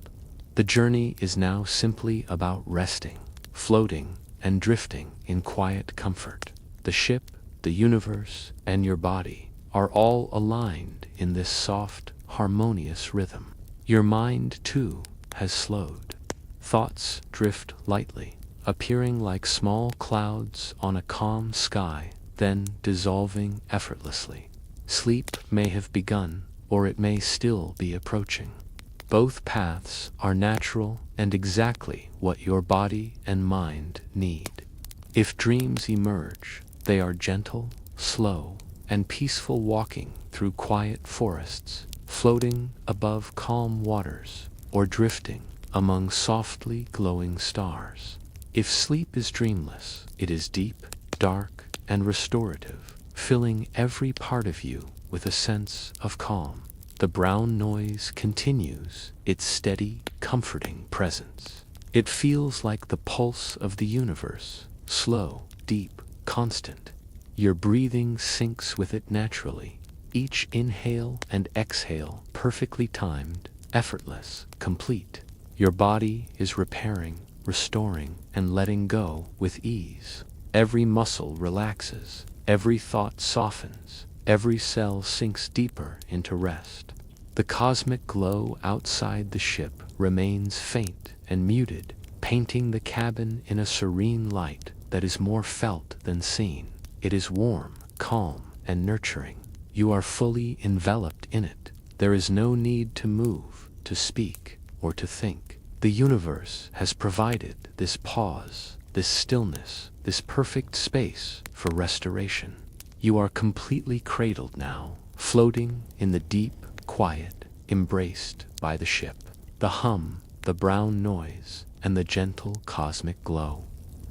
The journey is now simply about resting, floating, and drifting in quiet comfort. The ship, the universe, and your body are all aligned in this soft, harmonious rhythm. Your mind, too, has slowed. Thoughts drift lightly, appearing like small clouds on a calm sky, then dissolving effortlessly. Sleep may have begun, or it may still be approaching. Both paths are natural and exactly what your body and mind need. If dreams emerge, they are gentle, slow, and peaceful, walking through quiet forests, floating above calm waters, or drifting among softly glowing stars. If sleep is dreamless, it is deep, dark, and restorative, filling every part of you with a sense of calm. The brown noise continues its steady, comforting presence. It feels like the pulse of the universe, slow, deep, constant. Your breathing syncs with it naturally, each inhale and exhale perfectly timed, effortless, complete. Your body is repairing, restoring, and letting go with ease. Every muscle relaxes, every thought softens, every cell sinks deeper into rest. The cosmic glow outside the ship remains faint and muted, painting the cabin in a serene light that is more felt than seen. It is warm, calm, and nurturing. You are fully enveloped in it. There is no need to move, to speak, or to think. The universe has provided this pause, this stillness, this perfect space for restoration. You are completely cradled now, floating in the deep, quiet, embraced by the ship. The hum, the brown noise, and the gentle cosmic glow.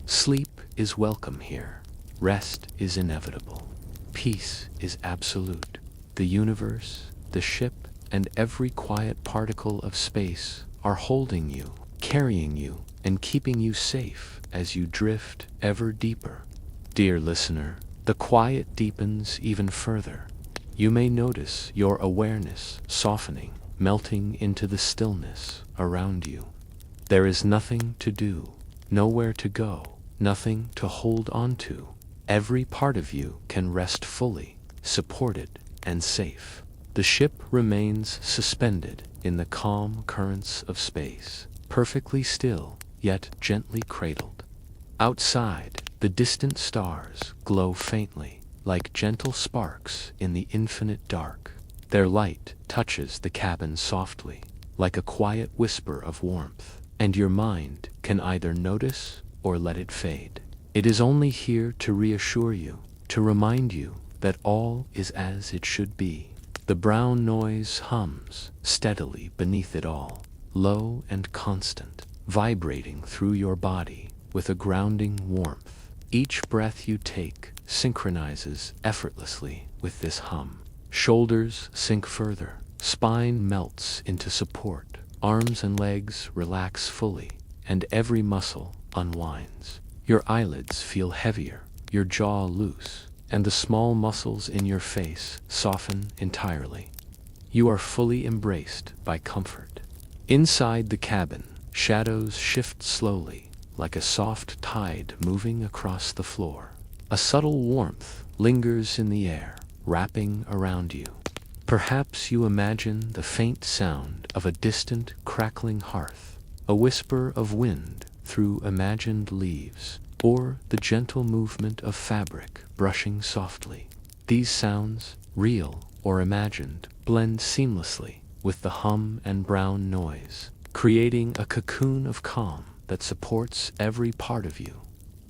Sleep is welcome here. Rest is inevitable. Peace is absolute. The universe, the ship, and every quiet particle of space are holding you, carrying you, and keeping you safe as you drift ever deeper. Dear listener, the quiet deepens even further. You may notice your awareness softening, melting into the stillness around you. There is nothing to do, nowhere to go, nothing to hold on to. Every part of you can rest fully, supported, and safe. The ship remains suspended in the calm currents of space, perfectly still, yet gently cradled. Outside, the distant stars glow faintly, like gentle sparks in the infinite dark. Their light touches the cabin softly, like a quiet whisper of warmth, and your mind can either notice or let it fade. It is only here to reassure you, to remind you that all is as it should be. The brown noise hums steadily beneath it all, low and constant, vibrating through your body with a grounding warmth. Each breath you take synchronizes effortlessly with this hum. Shoulders sink further, spine melts into support, arms and legs relax fully, and every muscle unwinds. Your eyelids feel heavier, your jaw loose, and the small muscles in your face soften entirely. You are fully embraced by comfort. Inside the cabin, shadows shift slowly, like a soft tide moving across the floor. A subtle warmth lingers in the air, wrapping around you. Perhaps you imagine the faint sound of a distant, crackling hearth, a whisper of wind through imagined leaves, or the gentle movement of fabric brushing softly. These sounds, real or imagined, blend seamlessly with the hum and brown noise, creating a cocoon of calm that supports every part of you.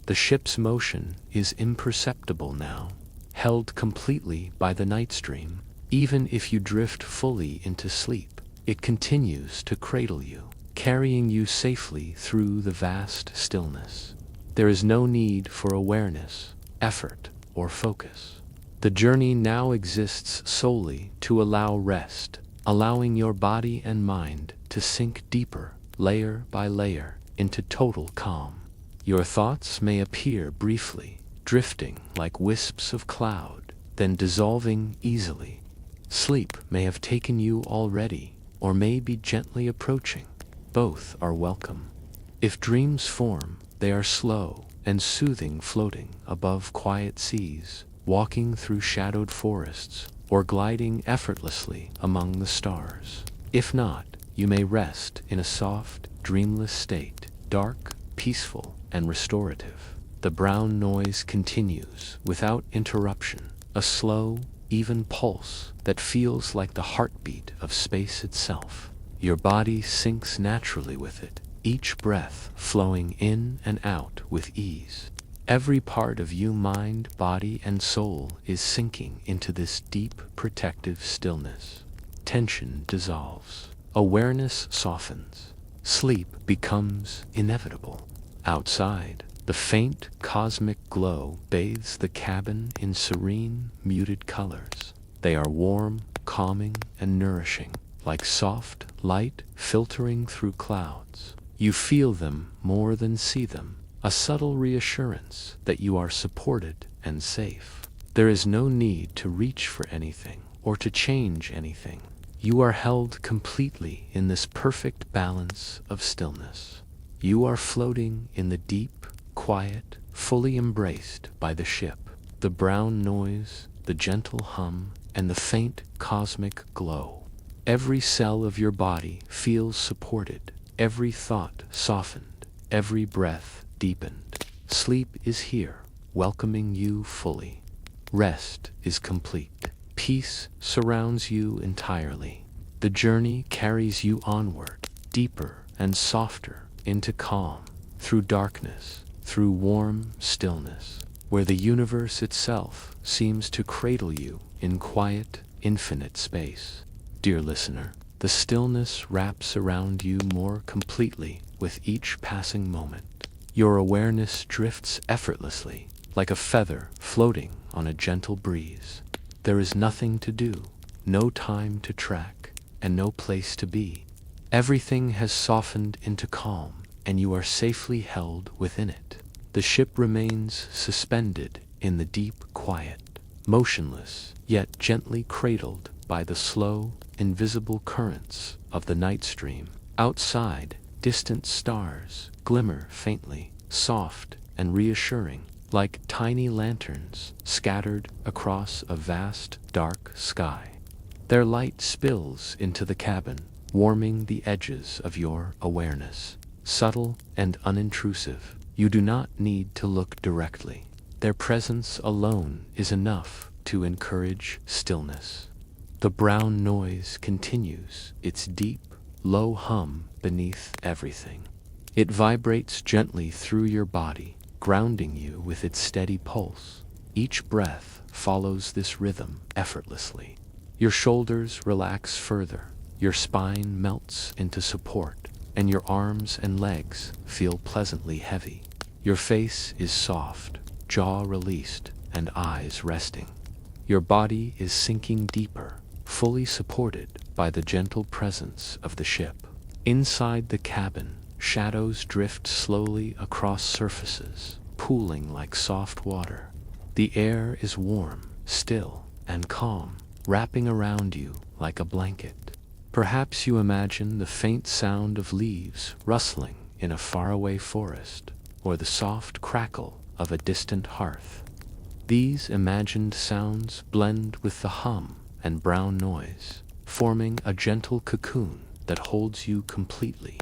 The ship's motion is imperceptible now, held completely by the Nightstream. Even if you drift fully into sleep, it continues to cradle you, carrying you safely through the vast stillness. There is no need for awareness, effort, or focus. The journey now exists solely to allow rest, allowing your body and mind to sink deeper, layer by layer, into total calm. Your thoughts may appear briefly, drifting like wisps of cloud, then dissolving easily. Sleep may have taken you already, or may be gently approaching. Both are welcome. If dreams form, they are slow and soothing, floating above quiet seas, walking through shadowed forests, or gliding effortlessly among the stars. If not, you may rest in a soft, dreamless state, dark, peaceful, and restorative. The brown noise continues without interruption, a slow, even pulse that feels like the heartbeat of space itself. Your body syncs naturally with it, each breath flowing in and out with ease. Every part of you, mind, body, and soul, is sinking into this deep, protective stillness. Tension dissolves. Awareness softens. Sleep becomes inevitable. Outside, the faint cosmic glow bathes the cabin in serene, muted colors. They are warm, calming, and nourishing, like soft light filtering through clouds. You feel them more than see them, a subtle reassurance that you are supported and safe. There is no need to reach for anything or to change anything. You are held completely in this perfect balance of stillness. You are floating in the deep, quiet, fully embraced by the ship. The brown noise, the gentle hum, and the faint cosmic glow. Every cell of your body feels supported, every thought softened, every breath deepened. Sleep is here, welcoming you fully. Rest is complete. Peace surrounds you entirely. The journey carries you onward, deeper and softer, into calm, through darkness, through warm stillness, where the universe itself seems to cradle you in quiet, infinite space. Dear listener, the stillness wraps around you more completely with each passing moment. Your awareness drifts effortlessly, like a feather floating on a gentle breeze. There is nothing to do, no time to track, and no place to be. Everything has softened into calm, and you are safely held within it. The ship remains suspended in the deep quiet, motionless, yet gently cradled by the slow, invisible currents of the Nightstream. Outside, distant stars glimmer faintly, soft and reassuring, like tiny lanterns scattered across a vast, dark sky. Their light spills into the cabin, warming the edges of your awareness. Subtle and unintrusive, you do not need to look directly. Their presence alone is enough to encourage stillness. The brown noise continues its deep, low hum beneath everything. It vibrates gently through your body, grounding you with its steady pulse. Each breath follows this rhythm effortlessly. Your shoulders relax further, your spine melts into support, and your arms and legs feel pleasantly heavy. Your face is soft, jaw released, and eyes resting. Your body is sinking deeper, fully supported by the gentle presence of the ship. Inside the cabin, shadows drift slowly across surfaces, pooling like soft water. The air is warm, still, and calm, wrapping around you like a blanket. Perhaps you imagine the faint sound of leaves rustling in a faraway forest, or the soft crackle of a distant hearth. These imagined sounds blend with the hum and brown noise, forming a gentle cocoon that holds you completely.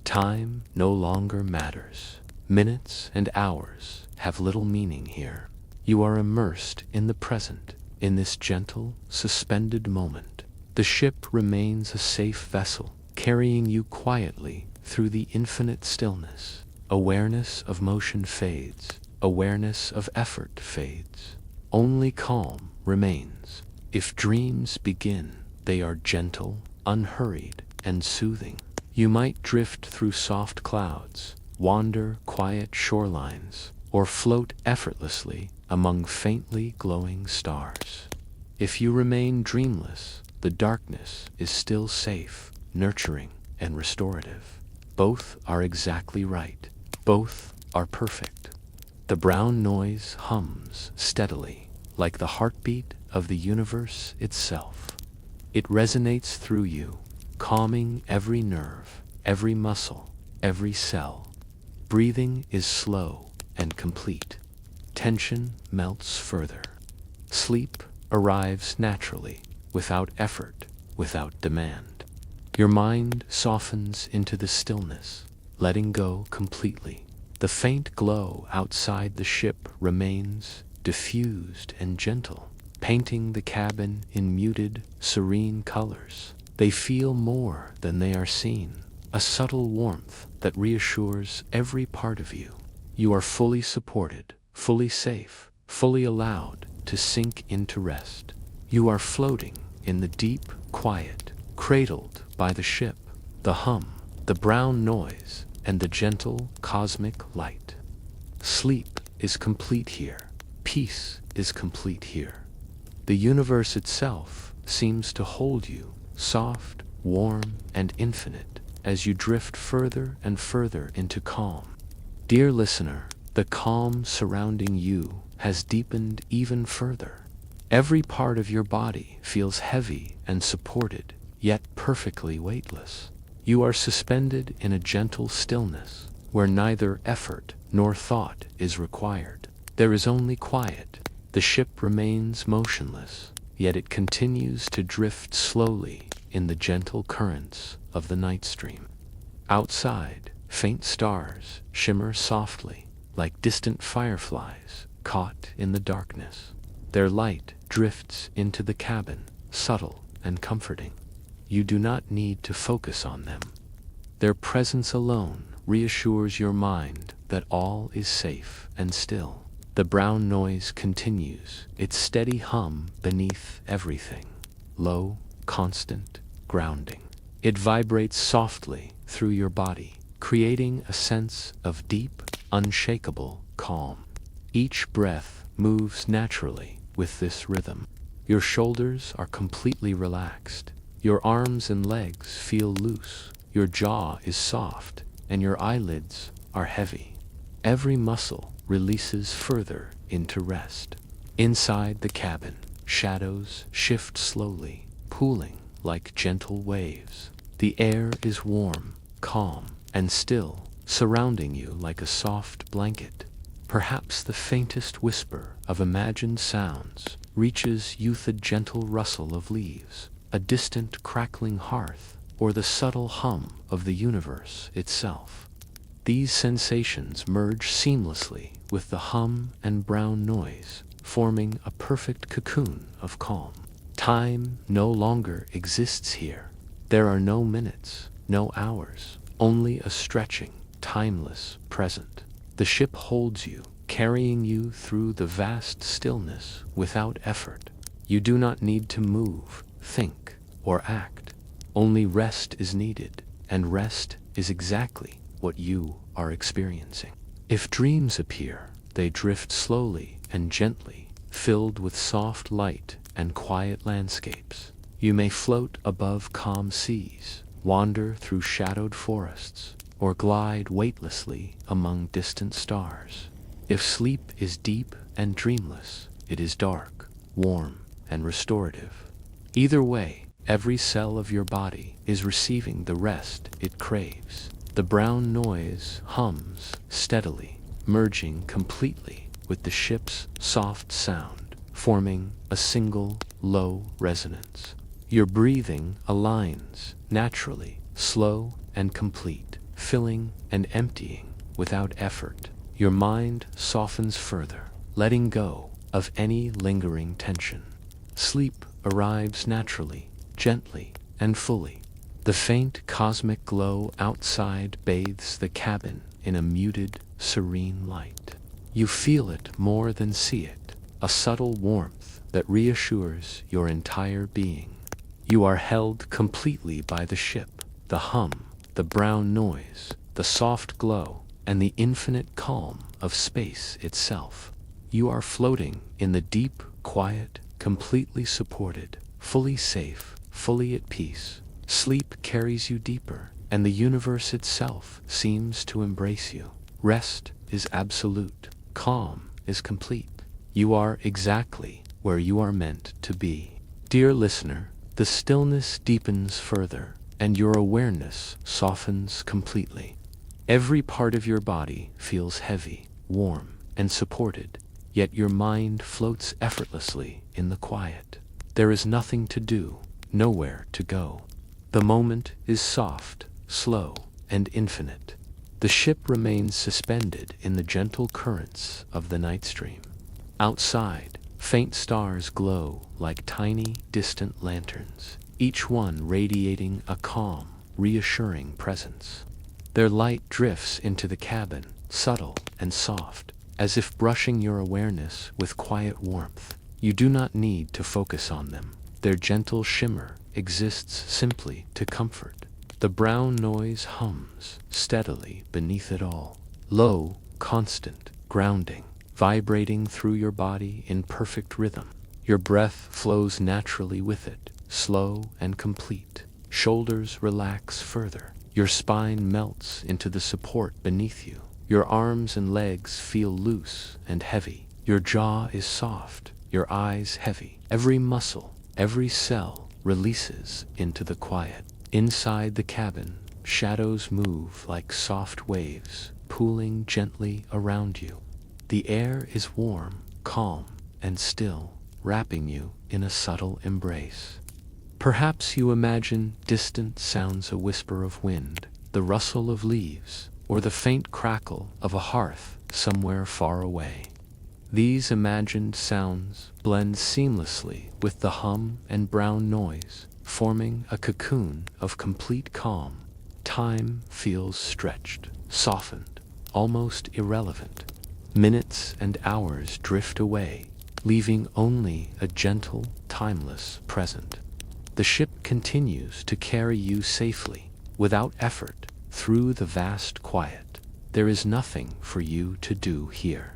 Time no longer matters. Minutes and hours have little meaning here. You are immersed in the present, in this gentle, suspended moment. The ship remains a safe vessel, carrying you quietly through the infinite stillness. Awareness of motion fades. Awareness of effort fades. Only calm remains. If dreams begin, they are gentle, unhurried, and soothing. You might drift through soft clouds, wander quiet shorelines, or float effortlessly among faintly glowing stars. If you remain dreamless, the darkness is still safe, nurturing, and restorative. Both are exactly right. Both are perfect. The brown noise hums steadily, like the heartbeat of the universe itself. It resonates through you, calming every nerve, every muscle, every cell. Breathing is slow and complete. Tension melts further. Sleep arrives naturally, without effort, without demand. Your mind softens into the stillness, letting go completely. The faint glow outside the ship remains diffused and gentle, painting the cabin in muted, serene colors. They feel more than they are seen, a subtle warmth that reassures every part of you. You are fully supported, fully safe, fully allowed to sink into rest. You are floating in the deep quiet, cradled by the ship, the hum, the brown noise, and the gentle cosmic light. Sleep is complete here. Peace is complete here. The universe itself seems to hold you, soft, warm, and infinite, as you drift further and further into calm. Dear listener, the calm surrounding you has deepened even further. Every part of your body feels heavy and supported, yet perfectly weightless. You are suspended in a gentle stillness, where neither effort nor thought is required. There is only quiet. The ship remains motionless, yet it continues to drift slowly in the gentle currents of the Nightstream. Outside, faint stars shimmer softly, like distant fireflies caught in the darkness. Their light drifts into the cabin, subtle and comforting. You do not need to focus on them. Their presence alone reassures your mind that all is safe and still. The brown noise continues, its steady hum beneath everything, low, constant, grounding. It vibrates softly through your body, creating a sense of deep, unshakable calm. Each breath moves naturally with this rhythm. Your shoulders are completely relaxed. Your arms and legs feel loose. Your jaw is soft, and your eyelids are heavy. Every muscle releases further into rest. Inside the cabin, shadows shift slowly, pooling like gentle waves. The air is warm, calm, and still, surrounding you like a soft blanket. Perhaps the faintest whisper of imagined sounds reaches you, the gentle rustle of leaves, a distant crackling hearth, or the subtle hum of the universe itself. These sensations merge seamlessly with the hum and brown noise, forming a perfect cocoon of calm. Time no longer exists here. There are no minutes, no hours, only a stretching, timeless present. The ship holds you, carrying you through the vast stillness without effort. You do not need to move, think, or act. Only rest is needed, and rest is exactly what you are experiencing. If dreams appear, they drift slowly and gently, filled with soft light and quiet landscapes. You may float above calm seas, wander through shadowed forests, or glide weightlessly among distant stars. If sleep is deep and dreamless, it is dark, warm, and restorative. Either way, every cell of your body is receiving the rest it craves. The brown noise hums steadily, merging completely with the ship's soft sound, forming a single, low resonance. Your breathing aligns naturally, slow and complete, filling and emptying without effort. Your mind softens further, letting go of any lingering tension. Sleep arrives naturally, gently, and fully. The faint cosmic glow outside bathes the cabin in a muted, serene light. You feel it more than see it, a subtle warmth that reassures your entire being. You are held completely by the ship, the hum, the brown noise, the soft glow, and the infinite calm of space itself. You are floating in the deep, quiet, completely supported, fully safe, fully at peace. Sleep carries you deeper, and the universe itself seems to embrace you. Rest is absolute. Calm is complete. You are exactly where you are meant to be. Dear listener, the stillness deepens further, and your awareness softens completely. Every part of your body feels heavy, warm, and supported, yet your mind floats effortlessly in the quiet. There is nothing to do, nowhere to go. The moment is soft, slow, and infinite. The ship remains suspended in the gentle currents of the Nightstream. Outside, faint stars glow like tiny, distant lanterns, each one radiating a calm, reassuring presence. Their light drifts into the cabin, subtle and soft, as if brushing your awareness with quiet warmth. You do not need to focus on them. Their gentle shimmer exists simply to comfort. The brown noise hums steadily beneath it all, low, constant, grounding, vibrating through your body in perfect rhythm. Your breath flows naturally with it, slow and complete. Shoulders relax further. Your spine melts into the support beneath you. Your arms and legs feel loose and heavy. Your jaw is soft, your eyes heavy. Every muscle, every cell releases into the quiet. Inside the cabin, shadows move like soft waves, pooling gently around you. The air is warm, calm, and still, wrapping you in a subtle embrace. Perhaps you imagine distant sounds, a whisper of wind, the rustle of leaves, or the faint crackle of a hearth somewhere far away. These imagined sounds blend seamlessly with the hum and brown noise, forming a cocoon of complete calm. Time feels stretched, softened, almost irrelevant. Minutes and hours drift away, leaving only a gentle, timeless present. The ship continues to carry you safely, without effort, through the vast quiet. There is nothing for you to do here.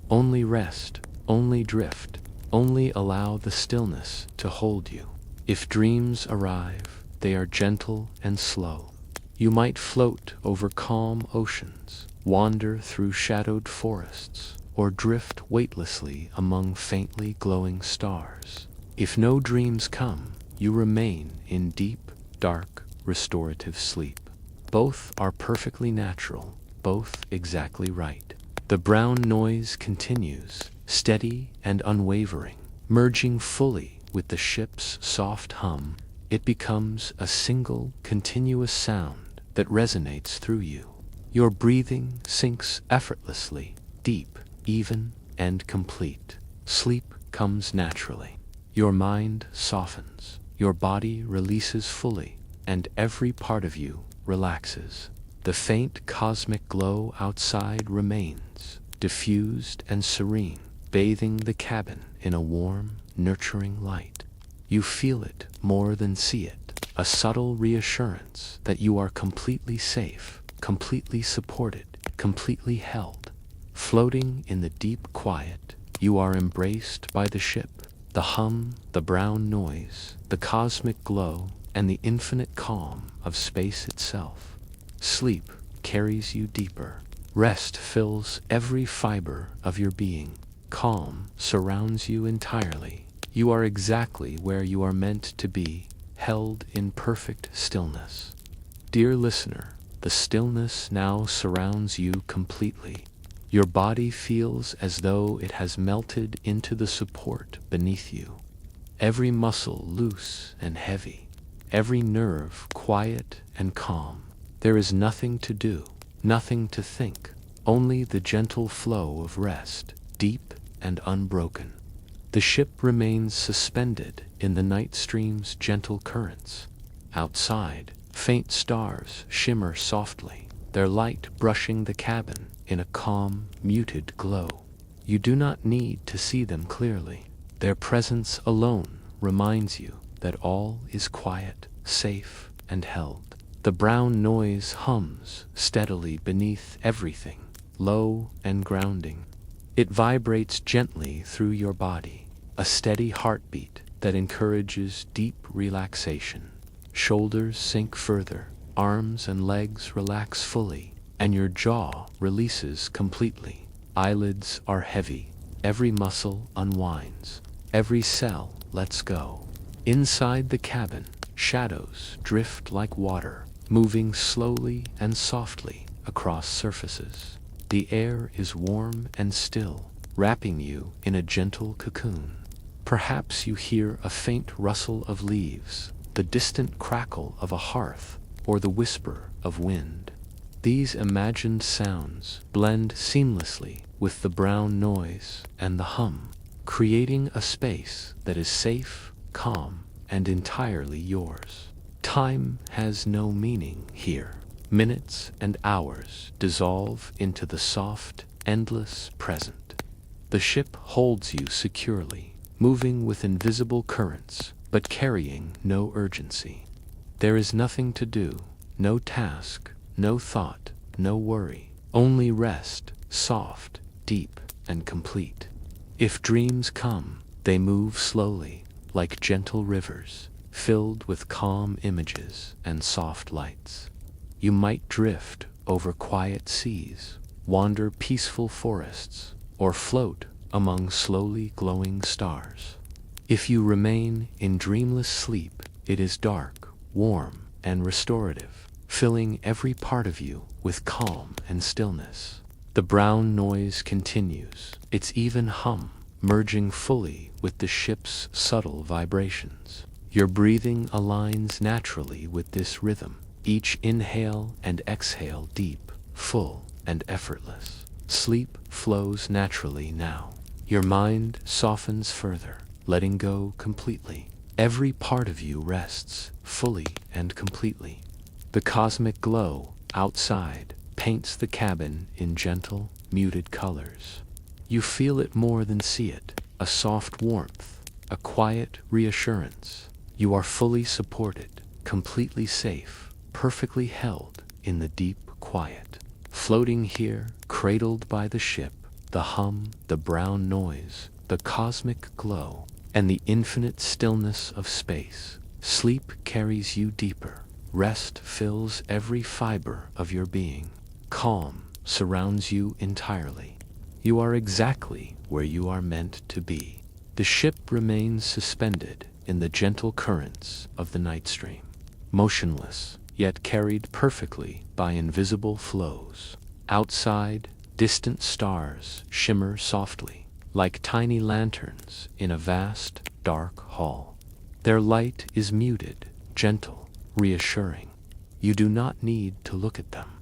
Only rest, only drift, only allow the stillness to hold you. If dreams arrive, they are gentle and slow. You might float over calm oceans, wander through shadowed forests, or drift weightlessly among faintly glowing stars. If no dreams come, you remain in deep, dark, restorative sleep. Both are perfectly natural, both exactly right. The brown noise continues, steady and unwavering, merging fully with the ship's soft hum. It becomes a single, continuous sound that resonates through you. Your breathing sinks effortlessly, deep, even, and complete. Sleep comes naturally. Your mind softens, your body releases fully, and every part of you relaxes. The faint cosmic glow outside remains, diffused and serene, bathing the cabin in a warm, nurturing light. You feel it more than see it, a subtle reassurance that you are completely safe, completely supported, completely held. Floating in the deep quiet, you are embraced by the ship. The hum, the brown noise, the cosmic glow, and the infinite calm of space itself. Sleep carries you deeper. Rest fills every fiber of your being. Calm surrounds you entirely. You are exactly where you are meant to be, held in perfect stillness. Dear listener, the stillness now surrounds you completely. Your body feels as though it has melted into the support beneath you. Every muscle loose and heavy, every nerve quiet and calm. There is nothing to do, nothing to think, only the gentle flow of rest, deep and unbroken. The ship remains suspended in the Nightstream's gentle currents. Outside, faint stars shimmer softly, their light brushing the cabin in a calm, muted glow. You do not need to see them clearly. Their presence alone reminds you that all is quiet, safe, and held. The brown noise hums steadily beneath everything, low and grounding. It vibrates gently through your body, a steady heartbeat that encourages deep relaxation. Shoulders sink further, arms and legs relax fully, and your jaw releases completely. Eyelids are heavy, every muscle unwinds, every cell lets go. Inside the cabin, shadows drift like water, moving slowly and softly across surfaces. The air is warm and still, wrapping you in a gentle cocoon. Perhaps you hear a faint rustle of leaves, the distant crackle of a hearth, or the whisper of wind. These imagined sounds blend seamlessly with the brown noise and the hum, creating a space that is safe, calm, and entirely yours. Time has no meaning here. Minutes and hours dissolve into the soft, endless present. The ship holds you securely, moving with invisible currents, but carrying no urgency. There is nothing to do, no task, no thought, no worry, only rest, soft, deep, and complete. If dreams come, they move slowly, like gentle rivers, filled with calm images and soft lights. You might drift over quiet seas, wander peaceful forests, or float among slowly glowing stars. If you remain in dreamless sleep, it is dark, warm, and restorative, filling every part of you with calm and stillness. The brown noise continues, its even hum merging fully with the ship's subtle vibrations. Your breathing aligns naturally with this rhythm, each inhale and exhale deep, full, and effortless. Sleep flows naturally now. Your mind softens further, letting go completely. Every part of you rests, fully and completely. The cosmic glow outside paints the cabin in gentle, muted colors. You feel it more than see it, a soft warmth, a quiet reassurance. You are fully supported, completely safe, perfectly held in the deep quiet. Floating here, cradled by the ship, the hum, the brown noise, the cosmic glow, and the infinite stillness of space. Sleep carries you deeper. Rest fills every fiber of your being. Calm surrounds you entirely. You are exactly where you are meant to be. The ship remains suspended in the gentle currents of the Nightstream, motionless, yet carried perfectly by invisible flows. Outside, distant stars shimmer softly, like tiny lanterns in a vast, dark hall. Their light is muted, gentle, reassuring. You do not need to look at them.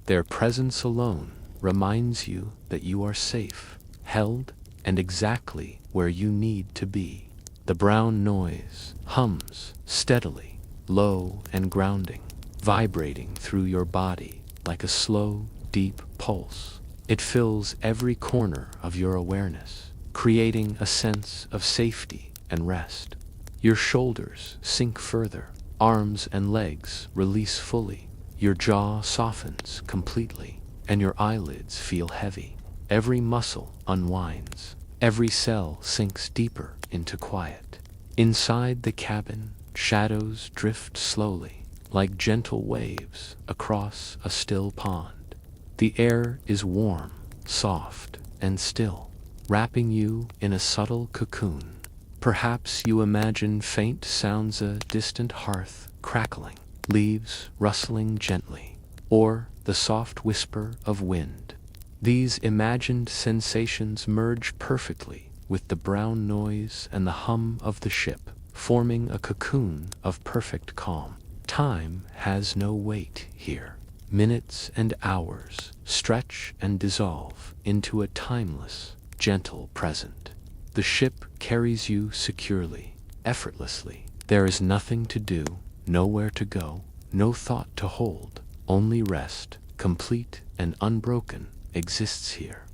Their presence alone reminds you that you are safe, held, and exactly where you need to be. The brown noise hums steadily, low and grounding, vibrating through your body like a slow, deep pulse. It fills every corner of your awareness, creating a sense of safety and rest. Your shoulders sink further, arms and legs release fully, your jaw softens completely, and your eyelids feel heavy. Every muscle unwinds, every cell sinks deeper into quiet. Inside the cabin, shadows drift slowly, like gentle waves across a still pond. The air is warm, soft, and still, wrapping you in a subtle cocoon. Perhaps you imagine faint sounds, a distant hearth crackling, leaves rustling gently, or the soft whisper of wind. These imagined sensations merge perfectly with the brown noise and the hum of the ship, forming a cocoon of perfect calm. Time has no weight here. Minutes and hours stretch and dissolve into a timeless, gentle present. The ship carries you securely, effortlessly. There is nothing to do, nowhere to go, no thought to hold. Only rest, complete and unbroken, exists here.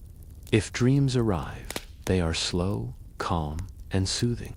If dreams arrive, they are slow, calm, and soothing.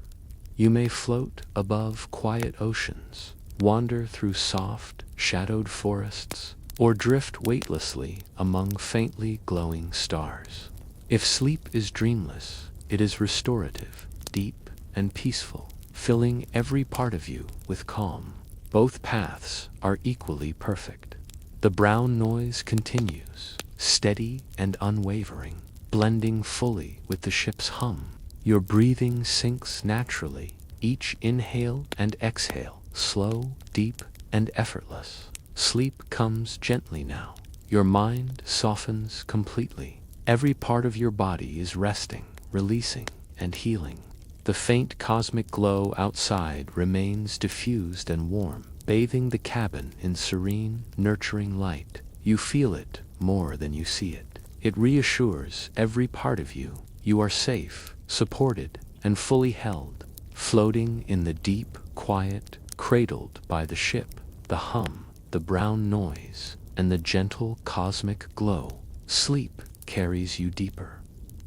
You may float above quiet oceans, wander through soft, shadowed forests, or drift weightlessly among faintly glowing stars. If sleep is dreamless, it is restorative, deep, and peaceful, filling every part of you with calm. Both paths are equally perfect. The brown noise continues, steady and unwavering, blending fully with the ship's hum. Your breathing sinks naturally, each inhale and exhale, slow, deep, and effortless. Sleep comes gently now. Your mind softens completely. Every part of your body is resting, releasing, and healing. The faint cosmic glow outside remains diffused and warm, bathing the cabin in serene, nurturing light. you feel it more than you see it. It reassures every part of you. You are safe, supported, and fully held, floating in the deep quiet, cradled by the ship, the hum, the brown noise, and the gentle cosmic glow. Sleep carries you deeper.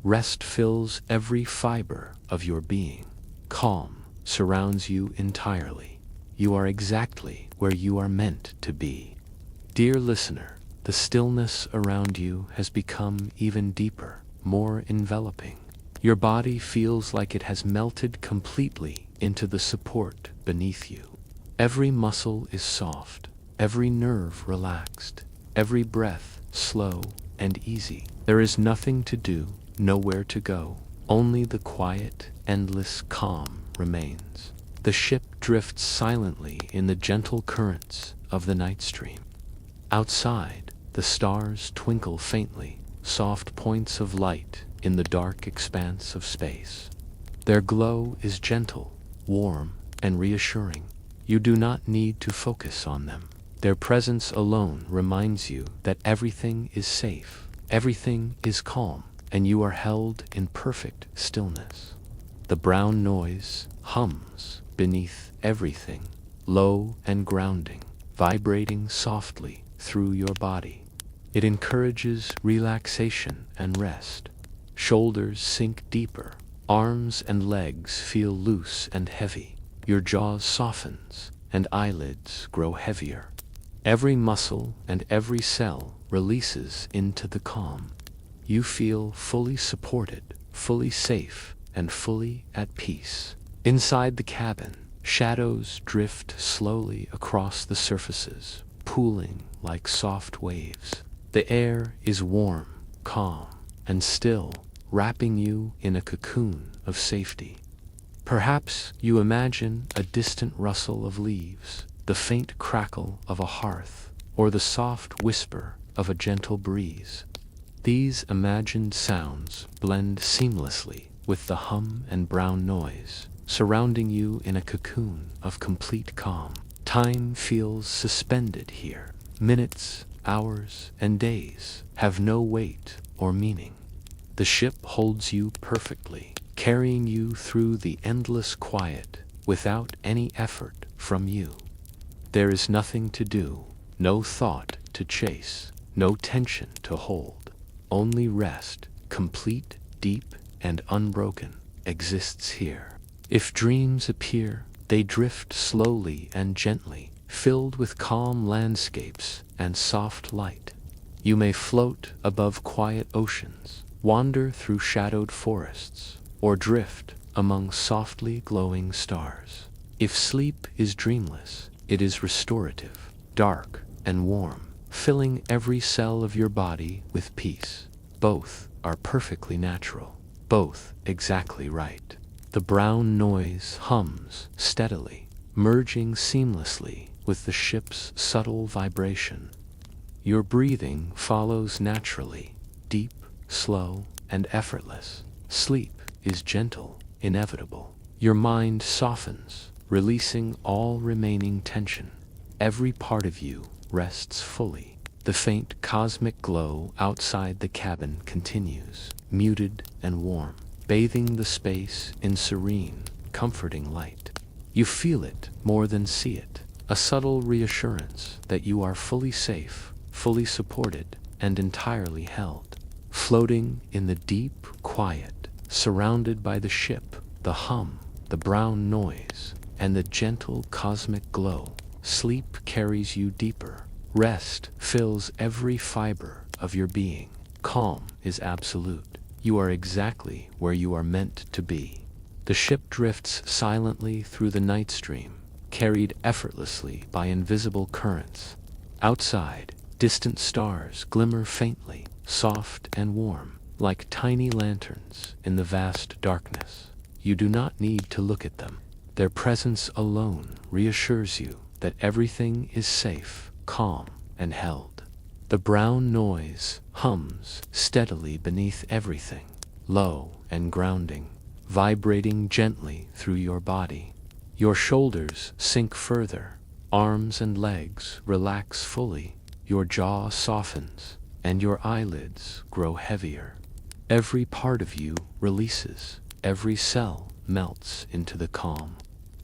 Rest fills every fiber of your being. Calm surrounds you entirely. You are exactly where you are meant to be. Dear listener, the stillness around you has become even deeper, more enveloping. Your body feels like it has melted completely into the support beneath you. Every muscle is soft, every nerve relaxed, every breath slow and easy. There is nothing to do, nowhere to go. Only the quiet, endless calm remains. The ship drifts silently in the gentle currents of the Nightstream. Outside, the stars twinkle faintly, soft points of light in the dark expanse of space. Their glow is gentle, warm, and reassuring. You do not need to focus on them. Their presence alone reminds you that everything is safe, everything is calm, and you are held in perfect stillness. The brown noise hums beneath everything, low and grounding, vibrating softly through your body. It encourages relaxation and rest. Shoulders sink deeper, arms and legs feel loose and heavy. Your jaw softens, and eyelids grow heavier. Every muscle and every cell releases into the calm. You feel fully supported, fully safe, and fully at peace. Inside the cabin, shadows drift slowly across the surfaces, pooling like soft waves. The air is warm, calm, and still, wrapping you in a cocoon of safety. Perhaps you imagine a distant rustle of leaves, the faint crackle of a hearth, or the soft whisper of a gentle breeze. These imagined sounds blend seamlessly with the hum and brown noise, surrounding you in a cocoon of complete calm. Time feels suspended here. Minutes, hours, and days have no weight or meaning. The ship holds you perfectly, carrying you through the endless quiet without any effort from you. There is nothing to do, no thought to chase, no tension to hold. Only rest, complete, deep, and unbroken, exists here. If dreams appear, they drift slowly and gently, filled with calm landscapes and soft light. You may float above quiet oceans, wander through shadowed forests, or drift among softly glowing stars. If sleep is dreamless, it is restorative, dark, and warm, filling every cell of your body with peace. Both are perfectly natural, both exactly right. The brown noise hums steadily, merging seamlessly with the ship's subtle vibration. Your breathing follows naturally, deep, slow, and effortless. Sleep is gentle, inevitable. Your mind softens, releasing all remaining tension. Every part of you rests fully. The faint cosmic glow outside the cabin continues, muted and warm, bathing the space in serene, comforting light. You feel it more than see it, a subtle reassurance that you are fully safe, fully supported, and entirely held. Floating in the deep quiet, surrounded by the ship, the hum, the brown noise, and the gentle cosmic glow, sleep carries you deeper. Rest fills every fiber of your being. Calm is absolute. You are exactly where you are meant to be. The ship drifts silently through the Nightstream, carried effortlessly by invisible currents. Outside, distant stars glimmer faintly, soft and warm, like tiny lanterns in the vast darkness. You do not need to look at them. Their presence alone reassures you that everything is safe, calm, and held. The brown noise hums steadily beneath everything, low and grounding, vibrating gently through your body. Your shoulders sink further, arms and legs relax fully. your jaw softens, and your eyelids grow heavier. Every part of you releases, every cell melts into the calm.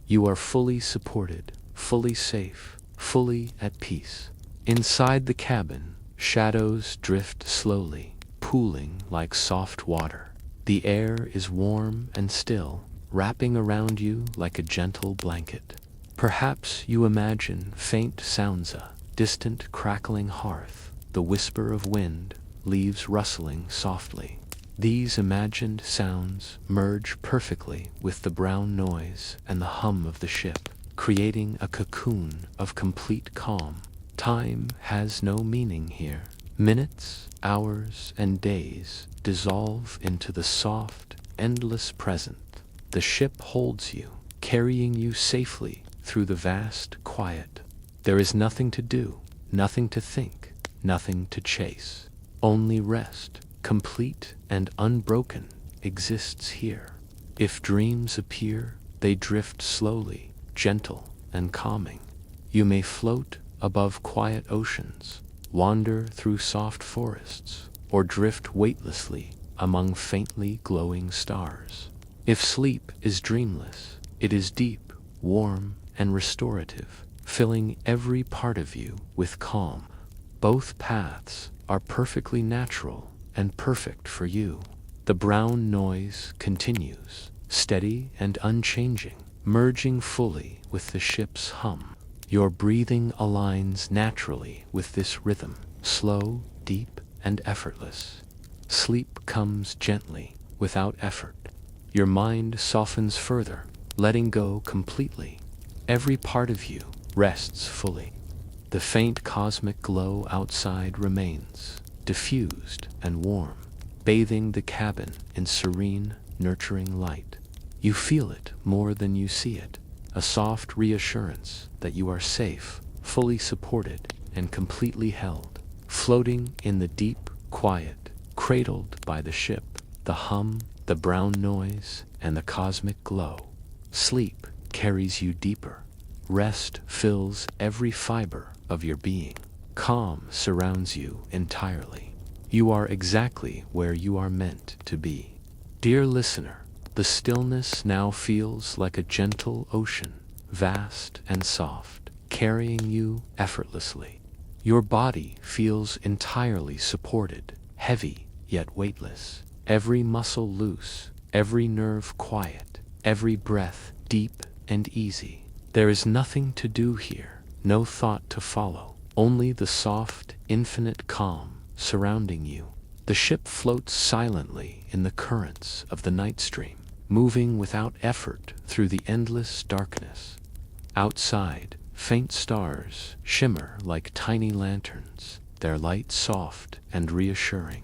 You are fully supported, fully safe, fully at peace. Inside the cabin, shadows drift slowly, pooling like soft water. The air is warm and still, wrapping around you like a gentle blanket. Perhaps you imagine faint sounds, a distant crackling hearth, the whisper of wind, leaves rustling softly. These imagined sounds merge perfectly with the brown noise and the hum of the ship, creating a cocoon of complete calm. Time has no meaning here. Minutes, hours, and days dissolve into the soft, endless present. The ship holds you, carrying you safely through the vast quiet. There is nothing to do, nothing to think, nothing to chase. Only rest, complete and unbroken, exists here. If dreams appear, they drift slowly, gentle and calming. You may float above quiet oceans, wander through soft forests, or drift weightlessly among faintly glowing stars. If sleep is dreamless, it is deep, warm, and restorative, filling every part of you with calm. Both paths are perfectly natural and perfect for you. The brown noise continues, steady and unchanging, merging fully with the ship's hum. Your breathing aligns naturally with this rhythm, slow, deep, and effortless. Sleep comes gently, without effort. Your mind softens further, letting go completely. Every part of you rests fully. The faint cosmic glow outside remains, diffused and warm, bathing the cabin in serene, nurturing light. You feel it more than you see it, a soft reassurance that you are safe, fully supported, and completely held. Floating in the deep quiet, cradled by the ship, the hum, the brown noise, and the cosmic glow. Sleep carries you deeper. Rest fills every fiber of your being. Calm surrounds you entirely. You are exactly where you are meant to be. Dear listener, the stillness now feels like a gentle ocean, vast and soft, carrying you effortlessly. Your body feels entirely supported, heavy yet weightless, every muscle loose, every nerve quiet, every breath deep and easy. There is nothing to do here, no thought to follow, only the soft, infinite calm surrounding you. The ship floats silently in the currents of the Nightstream, moving without effort through the endless darkness. Outside, faint stars shimmer like tiny lanterns, their light soft and reassuring.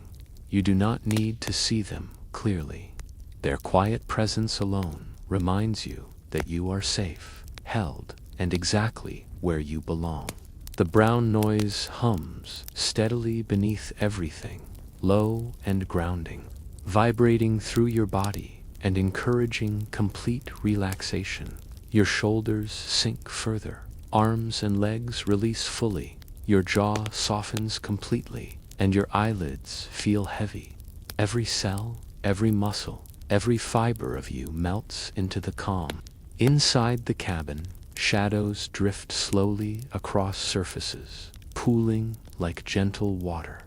You do not need to see them clearly. Their quiet presence alone reminds you that you are safe, held, and exactly where you belong. The brown noise hums steadily beneath everything, low and grounding, vibrating through your body and encouraging complete relaxation. Your shoulders sink further, arms and legs release fully, your jaw softens completely, and your eyelids feel heavy. Every cell, every muscle, every fiber of you melts into the calm. Inside the cabin, shadows drift slowly across surfaces, pooling like gentle water.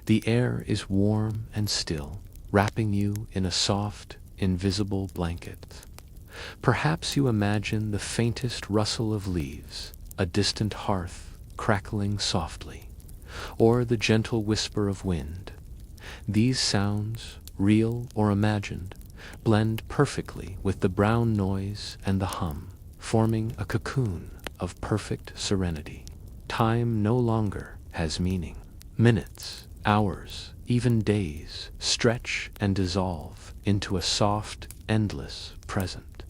The air is warm and still, wrapping you in a soft, invisible blanket. Perhaps you imagine the faintest rustle of leaves, a distant hearth crackling softly, or the gentle whisper of wind. These sounds, real or imagined, blend perfectly with the brown noise and the hum, forming a cocoon of perfect serenity. Time no longer has meaning. Minutes, hours, even days stretch and dissolve into a soft, endless present.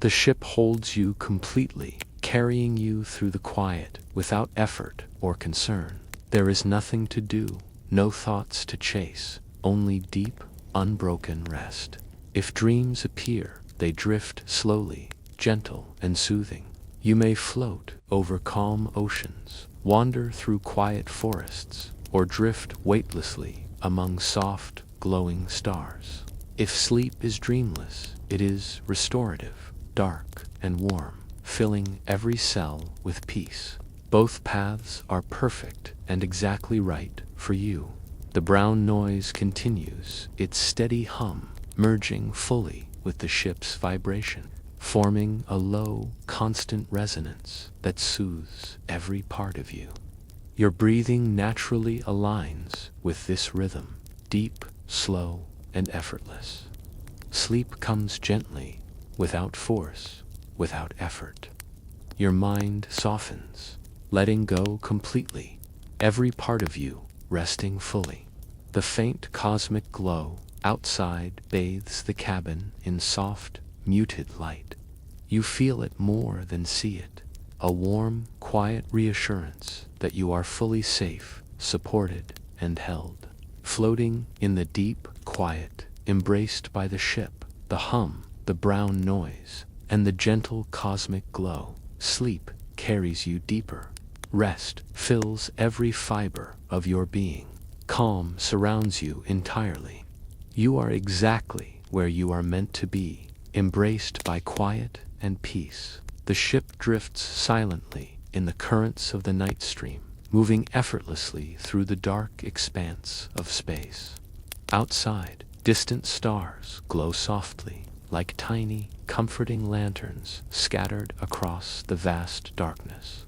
The ship holds you completely, carrying you through the quiet without effort or concern. There is nothing to do, no thoughts to chase, only deep, unbroken rest. If dreams appear, they drift slowly, gentle and soothing. You may float over calm oceans, wander through quiet forests, or drift weightlessly among soft, glowing stars. If sleep is dreamless, it is restorative, dark and warm, filling every cell with peace. Both paths are perfect and exactly right for you. The brown noise continues its steady hum, merging fully with the ship's vibration, forming a low, constant resonance that soothes every part of you. Your breathing naturally aligns with this rhythm, deep, slow, and effortless. Sleep comes gently, without force, without effort. Your mind softens, letting go completely, every part of you resting fully. The faint cosmic glow outside bathes the cabin in soft, muted light. You feel it more than see it, a warm, quiet reassurance that you are fully safe, supported, and held. Floating in the deep quiet, embraced by the ship, the hum, the brown noise, and the gentle cosmic glow, sleep carries you deeper. Rest fills every fiber of your being. Calm surrounds you entirely. You are exactly where you are meant to be, embraced by quiet and peace. The ship drifts silently in the currents of the Nightstream, moving effortlessly through the dark expanse of space. Outside, distant stars glow softly, like tiny, comforting lanterns scattered across the vast darkness.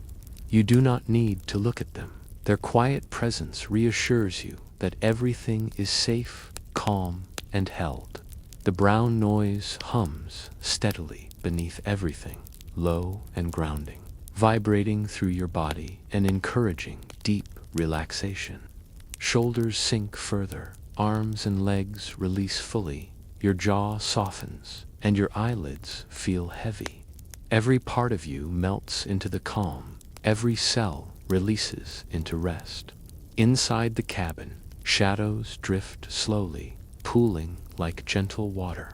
You do not need to look at them. Their quiet presence reassures you that everything is safe, calm, and held. The brown noise hums steadily beneath everything, low and grounding, vibrating through your body and encouraging deep relaxation. Shoulders sink further, arms and legs release fully, your jaw softens, and your eyelids feel heavy. Every part of you melts into the calm, every cell releases into rest. Inside the cabin, shadows drift slowly, pooling like gentle water.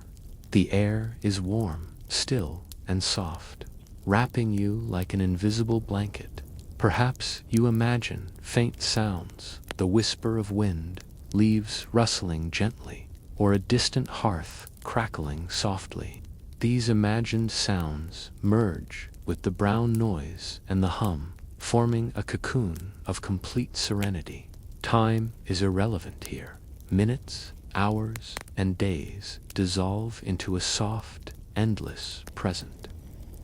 The air is warm, still, and soft, wrapping you like an invisible blanket. Perhaps you imagine faint sounds, the whisper of wind, leaves rustling gently, or a distant hearth crackling softly. These imagined sounds merge with the brown noise and the hum, forming a cocoon of complete serenity. Time is irrelevant here. Minutes, hours, and days dissolve into a soft, endless present.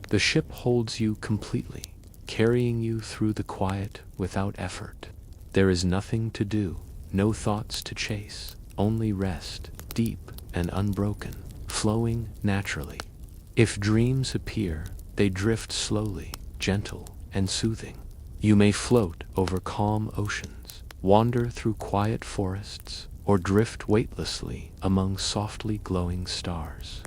The ship holds you completely, carrying you through the quiet without effort. There is nothing to do, no thoughts to chase, only rest, deep and unbroken, flowing naturally. If dreams appear, they drift slowly, gentle and soothing. You may float over calm oceans, wander through quiet forests, or drift weightlessly among softly glowing stars.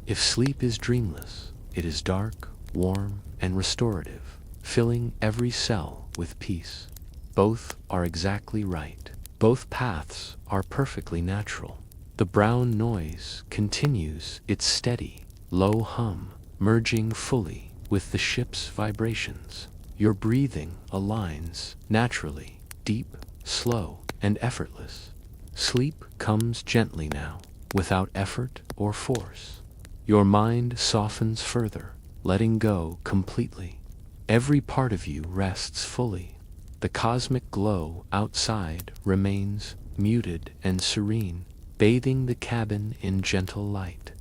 If sleep is dreamless, it is dark, warm, and restorative, filling every cell with peace. Both are exactly right. Both paths are perfectly natural. The brown noise continues its steady, low hum, merging fully with the ship's vibrations. Your breathing aligns naturally, deep, slow, and effortless. Sleep comes gently now, without effort or force. Your mind softens further, letting go completely. Every part of you rests fully. The cosmic glow outside remains muted and serene, bathing the cabin in gentle light.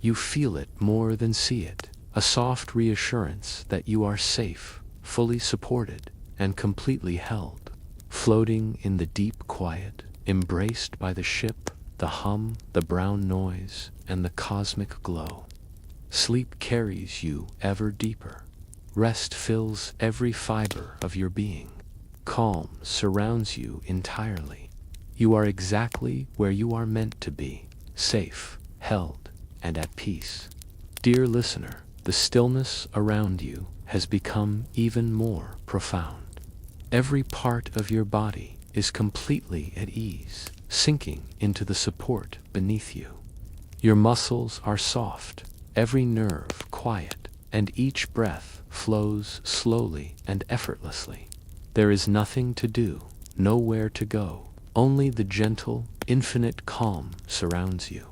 You feel it more than see it, a soft reassurance that you are safe, fully supported, and completely held. Floating in the deep quiet, embraced by the ship, the hum, the brown noise, and the cosmic glow. Sleep carries you ever deeper. Rest fills every fiber of your being. Calm surrounds you entirely. You are exactly where you are meant to be, safe, held, and at peace. Dear listener, the stillness around you has become even more profound. Every part of your body is completely at ease, sinking into the support beneath you. Your muscles are soft, every nerve quiet, and each breath flows slowly and effortlessly. There is nothing to do, nowhere to go. Only the gentle, infinite calm surrounds you.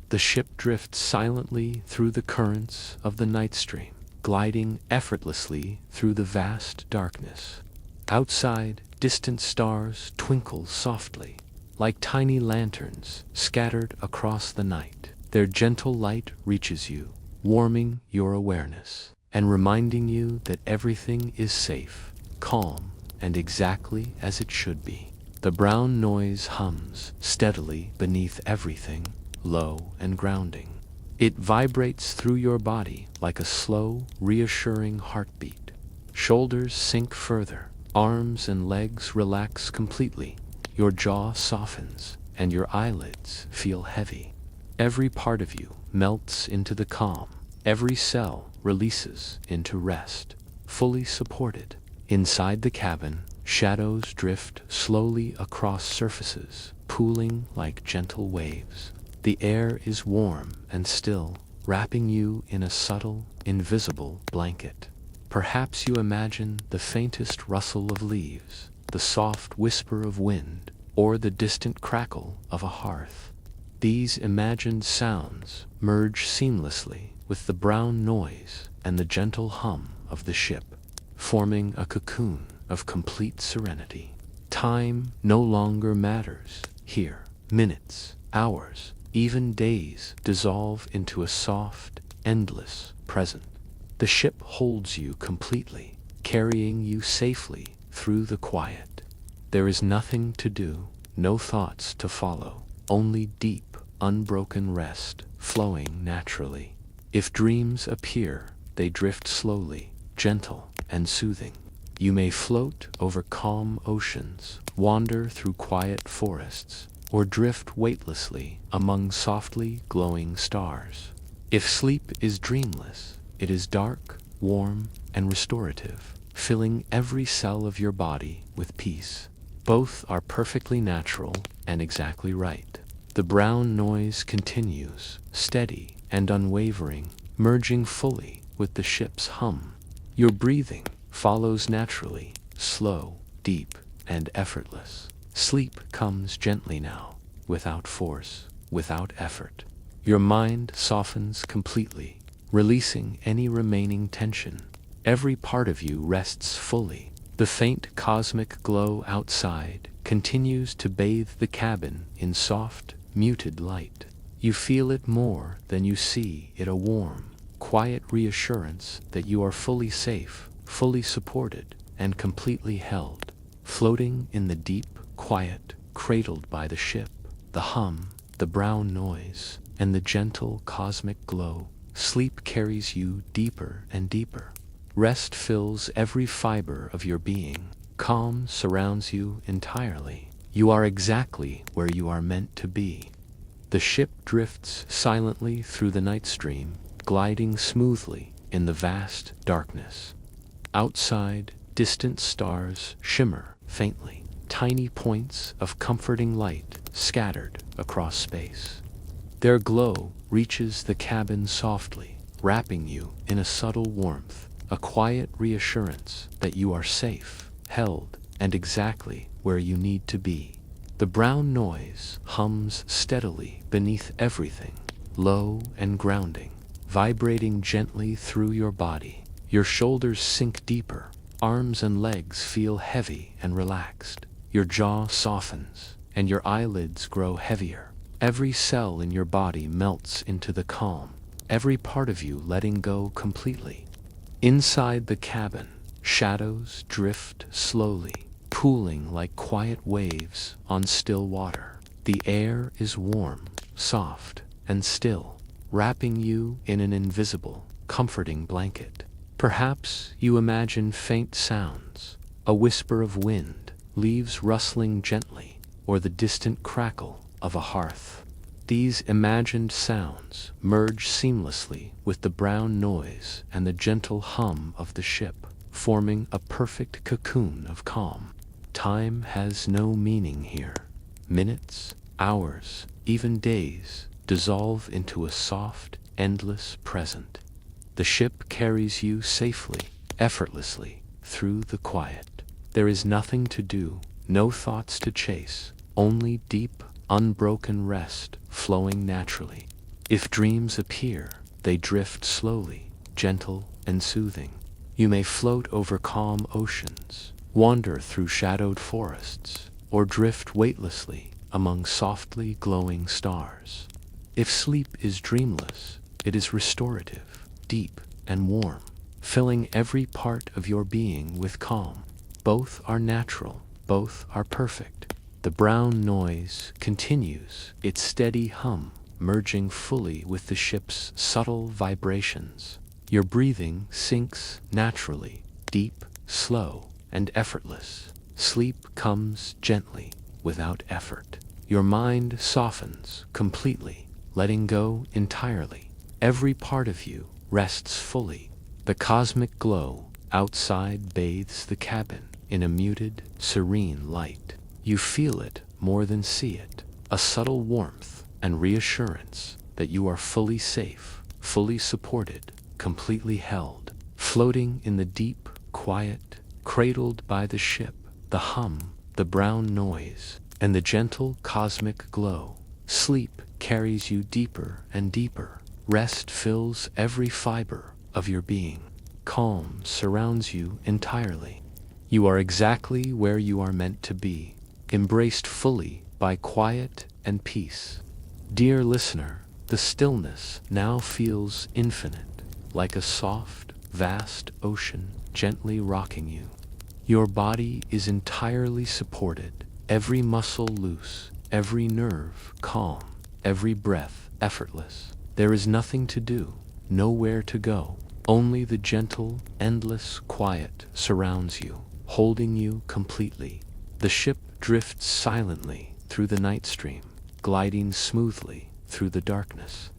The ship drifts silently through the currents of the Nightstream, gliding effortlessly through the vast darkness. Outside, distant stars twinkle softly, like tiny lanterns scattered across the night. Their gentle light reaches you, warming your awareness, and reminding you that everything is safe, calm, and exactly as it should be. The brown noise hums steadily beneath everything, low and grounding. It vibrates through your body like a slow, reassuring heartbeat. Shoulders sink further, arms and legs relax completely, your jaw softens, and your eyelids feel heavy. Every part of you melts into the calm. Every cell releases into rest, fully supported. Inside the cabin, shadows drift slowly across surfaces, pooling like gentle waves. The air is warm and still, wrapping you in a subtle, invisible blanket. Perhaps you imagine the faintest rustle of leaves, the soft whisper of wind, or the distant crackle of a hearth. These imagined sounds merge seamlessly with the brown noise and the gentle hum of the ship, forming a cocoon of complete serenity. Time no longer matters here. Minutes, hours, even days dissolve into a soft, endless present. The ship holds you completely, carrying you safely through the quiet. There is nothing to do, no thoughts to follow, only deep, unbroken rest flowing naturally. If dreams appear, they drift slowly, gentle and soothing. You may float over calm oceans, wander through quiet forests, or drift weightlessly among softly glowing stars. If sleep is dreamless, it is dark, warm, and restorative, filling every cell of your body with peace. Both are perfectly natural and exactly right. The brown noise continues, steady and unwavering, merging fully with the ship's hum. Your breathing follows naturally, slow, deep, and effortless. Sleep comes gently now, without force, without effort. Your mind softens completely, releasing any remaining tension. Every part of you rests fully. The faint cosmic glow outside continues to bathe the cabin in soft, muted light. You feel it more than you see it, a warm, quiet reassurance that you are fully safe, fully supported, and completely held. Floating in the deep, quiet, cradled by the ship, the hum, the brown noise, and the gentle cosmic glow, sleep carries you deeper and deeper. Rest fills every fiber of your being. Calm surrounds you entirely. You are exactly where you are meant to be. The ship drifts silently through the Nightstream, gliding smoothly in the vast darkness. Outside, distant stars shimmer faintly, tiny points of comforting light scattered across space. Their glow reaches the cabin softly, wrapping you in a subtle warmth, a quiet reassurance that you are safe, held, and exactly where you need to be. The brown noise hums steadily beneath everything, low and grounding, vibrating gently through your body. Your shoulders sink deeper, arms and legs feel heavy and relaxed. Your jaw softens, and your eyelids grow heavier. Every cell in your body melts into the calm, every part of you letting go completely. Inside the cabin, shadows drift slowly, pooling like quiet waves on still water. The air is warm, soft, and still, wrapping you in an invisible, comforting blanket. Perhaps you imagine faint sounds, a whisper of wind, leaves rustling gently, or the distant crackle of a hearth. These imagined sounds merge seamlessly with the brown noise and the gentle hum of the ship, forming a perfect cocoon of calm. Time has no meaning here. Minutes, hours, even days dissolve into a soft, endless present. The ship carries you safely, effortlessly, through the quiet. There is nothing to do, no thoughts to chase, only deep, unbroken rest flowing naturally. If dreams appear, they drift slowly, gentle and soothing. You may float over calm oceans, wander through shadowed forests, or drift weightlessly among softly glowing stars. If sleep is dreamless, it is restorative, deep and warm, filling every part of your being with calm. Both are natural, both are perfect. The brown noise continues its steady hum, merging fully with the ship's subtle vibrations. Your breathing sinks naturally, deep, slow, and effortless. Sleep comes gently, without effort. Your mind softens completely, letting go entirely. Every part of you rests fully. The cosmic glow outside bathes the cabin in a muted, serene light. You feel it more than see it, a subtle warmth and reassurance that you are fully safe, fully supported, completely held, floating in the deep, quiet, cradled by the ship, the hum, the brown noise, and the gentle cosmic glow. Sleep carries you deeper and deeper. Rest fills every fiber of your being. Calm surrounds you entirely. You are exactly where you are meant to be, embraced fully by quiet and peace. Dear listener, the stillness now feels infinite, like a soft, vast ocean gently rocking you. Your body is entirely supported, every muscle loose, every nerve calm, every breath effortless. There is nothing to do, nowhere to go. Only the gentle, endless quiet surrounds you, holding you completely. The ship drifts silently through the Nightstream, gliding smoothly through the darkness.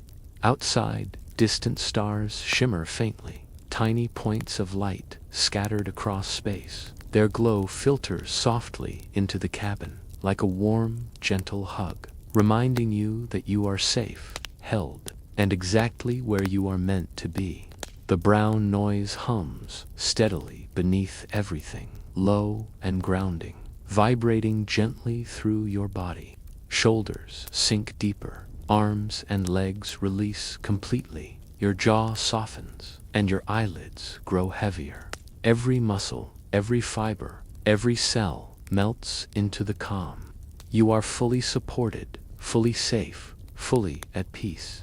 Outside, distant stars shimmer faintly, tiny points of light scattered across space. Their glow filters softly into the cabin, like a warm, gentle hug, reminding you that you are safe, held, and exactly where you are meant to be. The brown noise hums steadily beneath everything, low and grounding, vibrating gently through your body. Shoulders sink deeper, arms and legs release completely. Your jaw softens, and your eyelids grow heavier. Every muscle, every fiber, every cell melts into the calm. You are fully supported, fully safe, fully at peace.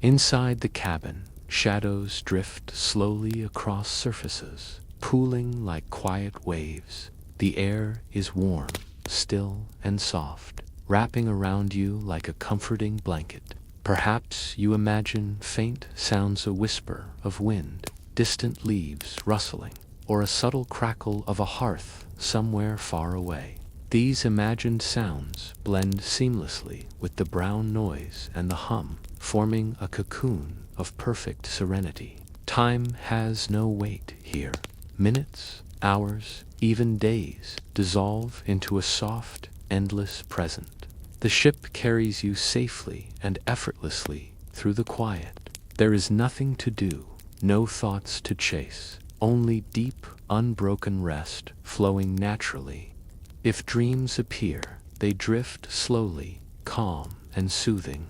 Inside the cabin, shadows drift slowly across surfaces, pooling like quiet waves. The air is warm, still, and soft, wrapping around you like a comforting blanket. Perhaps you imagine faint sounds, a whisper of wind, distant leaves rustling, or a subtle crackle of a hearth somewhere far away. These imagined sounds blend seamlessly with the brown noise and the hum, forming a cocoon of perfect serenity. Time has no weight here. Minutes, hours, even days dissolve into a soft, endless present. The ship carries you safely and effortlessly through the quiet. There is nothing to do, no thoughts to chase, only deep, unbroken rest flowing naturally. If dreams appear, they drift slowly, calm and soothing.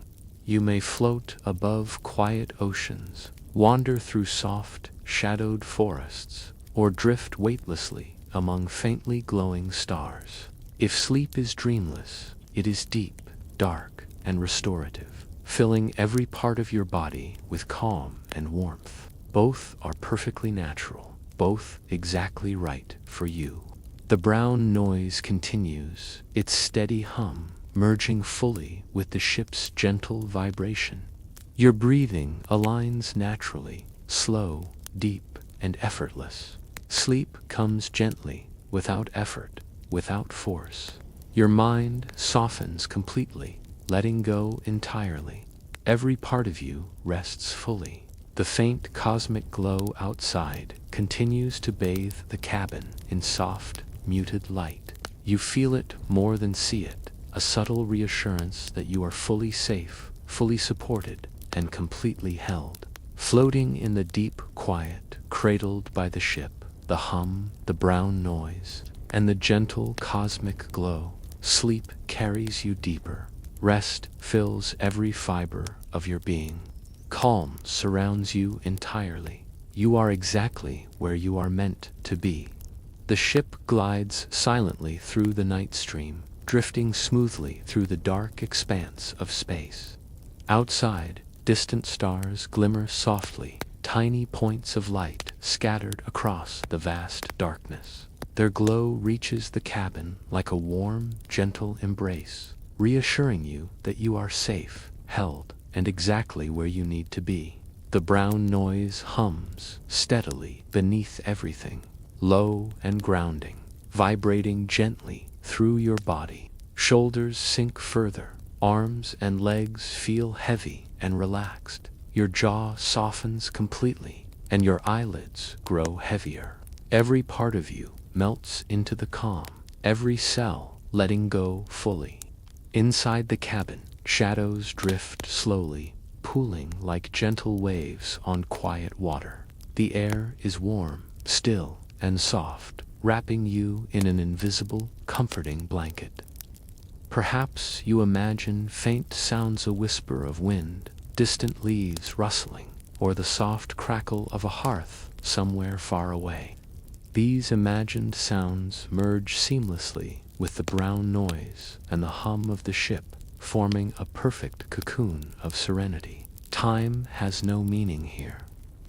You may float above quiet oceans, wander through soft, shadowed forests, or drift weightlessly among faintly glowing stars. If sleep is dreamless, it is deep, dark, and restorative, filling every part of your body with calm and warmth. Both are perfectly natural, both exactly right for you. The brown noise continues, its steady hum merging fully with the ship's gentle vibration. Your breathing aligns naturally, slow, deep, and effortless. Sleep comes gently, without effort, without force. Your mind softens completely, letting go entirely. Every part of you rests fully. The faint cosmic glow outside continues to bathe the cabin in soft, muted light. You feel it more than see it, a subtle reassurance that you are fully safe, fully supported, and completely held. Floating in the deep quiet, cradled by the ship, the hum, the brown noise, and the gentle cosmic glow. Sleep carries you deeper. Rest fills every fiber of your being. Calm surrounds you entirely. You are exactly where you are meant to be. The ship glides silently through the Nightstream, drifting smoothly through the dark expanse of space. Outside, distant stars glimmer softly, tiny points of light scattered across the vast darkness. Their glow reaches the cabin like a warm, gentle embrace, reassuring you that you are safe, held, and exactly where you need to be. The brown noise hums steadily beneath everything, low and grounding, vibrating gently through your body. Shoulders sink further, arms and legs feel heavy and relaxed. Your jaw softens completely, and your eyelids grow heavier. Every part of you melts into the calm, every cell letting go fully. Inside the cabin, shadows drift slowly, pooling like gentle waves on quiet water. The air is warm, still, and soft, wrapping you in an invisible, comforting blanket. Perhaps you imagine faint sounds, a whisper of wind, distant leaves rustling, or the soft crackle of a hearth somewhere far away. These imagined sounds merge seamlessly with the brown noise and the hum of the ship, forming a perfect cocoon of serenity. Time has no meaning here.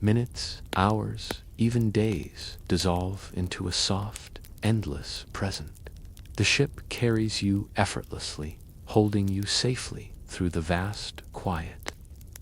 Minutes, hours, even days dissolve into a soft, endless present. The ship carries you effortlessly, holding you safely through the vast quiet.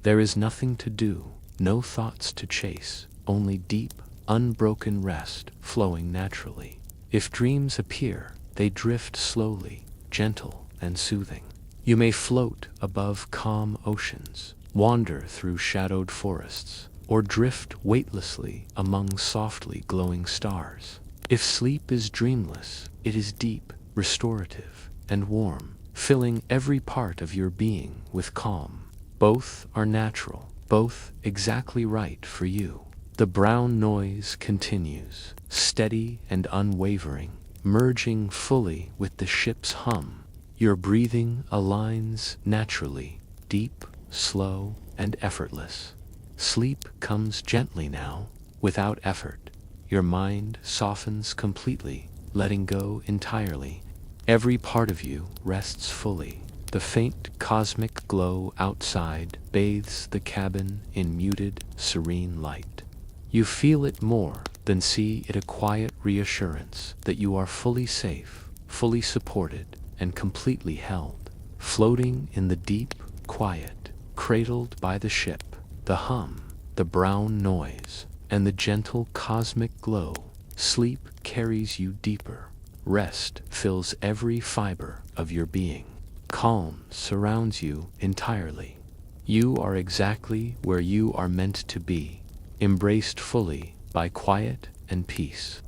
There is nothing to do, no thoughts to chase, only deep, unbroken rest flowing naturally. If dreams appear, they drift slowly, gentle and soothing. You may float above calm oceans, wander through shadowed forests, or drift weightlessly among softly glowing stars. If sleep is dreamless, it is deep, restorative, and warm, filling every part of your being with calm. Both are natural, both exactly right for you. The brown noise continues, steady and unwavering, merging fully with the ship's hum. Your breathing aligns naturally, deep, slow, and effortless. Sleep comes gently now, without effort. Your mind softens completely, letting go entirely. Every part of you rests fully. The faint cosmic glow outside bathes the cabin in muted, serene light. You feel it more than see it, a quiet reassurance that you are fully safe, fully supported, and completely held. Floating in the deep quiet, cradled by the ship, the hum, the brown noise, and the gentle cosmic glow, sleep carries you deeper. Rest fills every fiber of your being. Calm surrounds you entirely. You are exactly where you are meant to be, embraced fully by quiet and peace.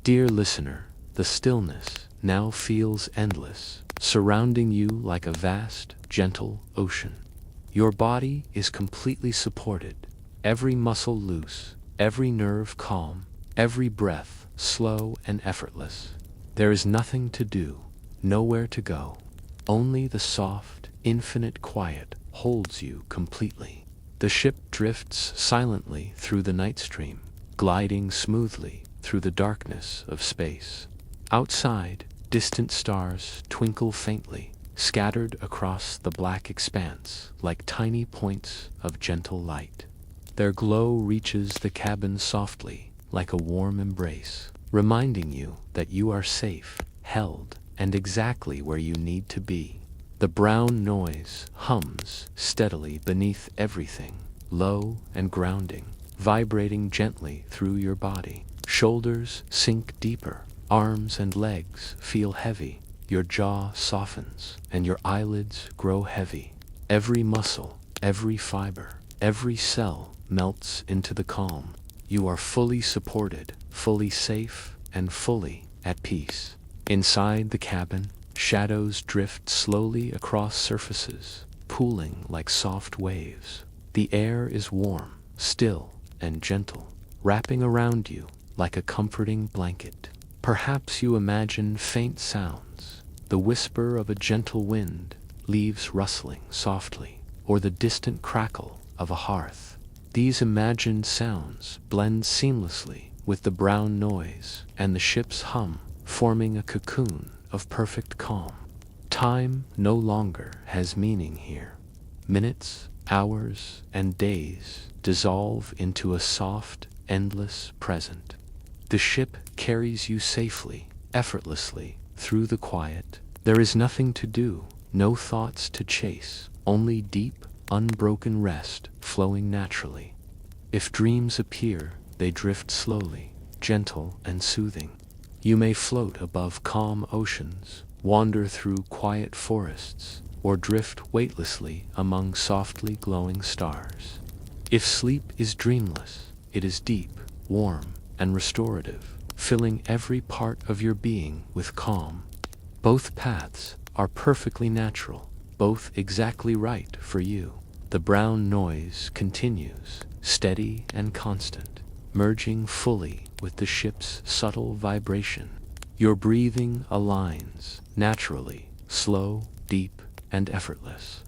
Dear listener, the stillness now feels endless, surrounding you like a vast, gentle ocean. Your body is completely supported, every muscle loose, every nerve calm, every breath slow and effortless. There is nothing to do, nowhere to go. Only the soft, infinite quiet holds you completely. The ship drifts silently through the Nightstream, gliding smoothly through the darkness of space. Outside, distant stars twinkle faintly, scattered across the black expanse like tiny points of gentle light. Their glow reaches the cabin softly, like a warm embrace, reminding you that you are safe, held, and exactly where you need to be. The brown noise hums steadily beneath everything, low and grounding, vibrating gently through your body. Shoulders sink deeper, arms and legs feel heavy, your jaw softens, and your eyelids grow heavy. Every muscle, every fiber, every cell melts into the calm. You are fully supported, fully safe, and fully at peace. Inside the cabin, shadows drift slowly across surfaces, pooling like soft waves. The air is warm, still, and gentle, wrapping around you like a comforting blanket. Perhaps you imagine faint sounds, the whisper of a gentle wind, leaves rustling softly, or the distant crackle of a hearth. These imagined sounds blend seamlessly with the brown noise and the ship's hum, forming a cocoon of perfect calm. Time no longer has meaning here. Minutes, hours, and days dissolve into a soft, endless present. The ship carries you safely, effortlessly, through the quiet. There is nothing to do, no thoughts to chase, only deep, unbroken rest flowing naturally. If dreams appear, they drift slowly, gentle and soothing. You may float above calm oceans, wander through quiet forests, or drift weightlessly among softly glowing stars. If sleep is dreamless, it is deep, warm, and restorative, filling every part of your being with calm. Both paths are perfectly natural, both exactly right for you. The brown noise continues, steady and constant, merging fully with the ship's subtle vibration. Your breathing aligns naturally, slow, deep, and effortless.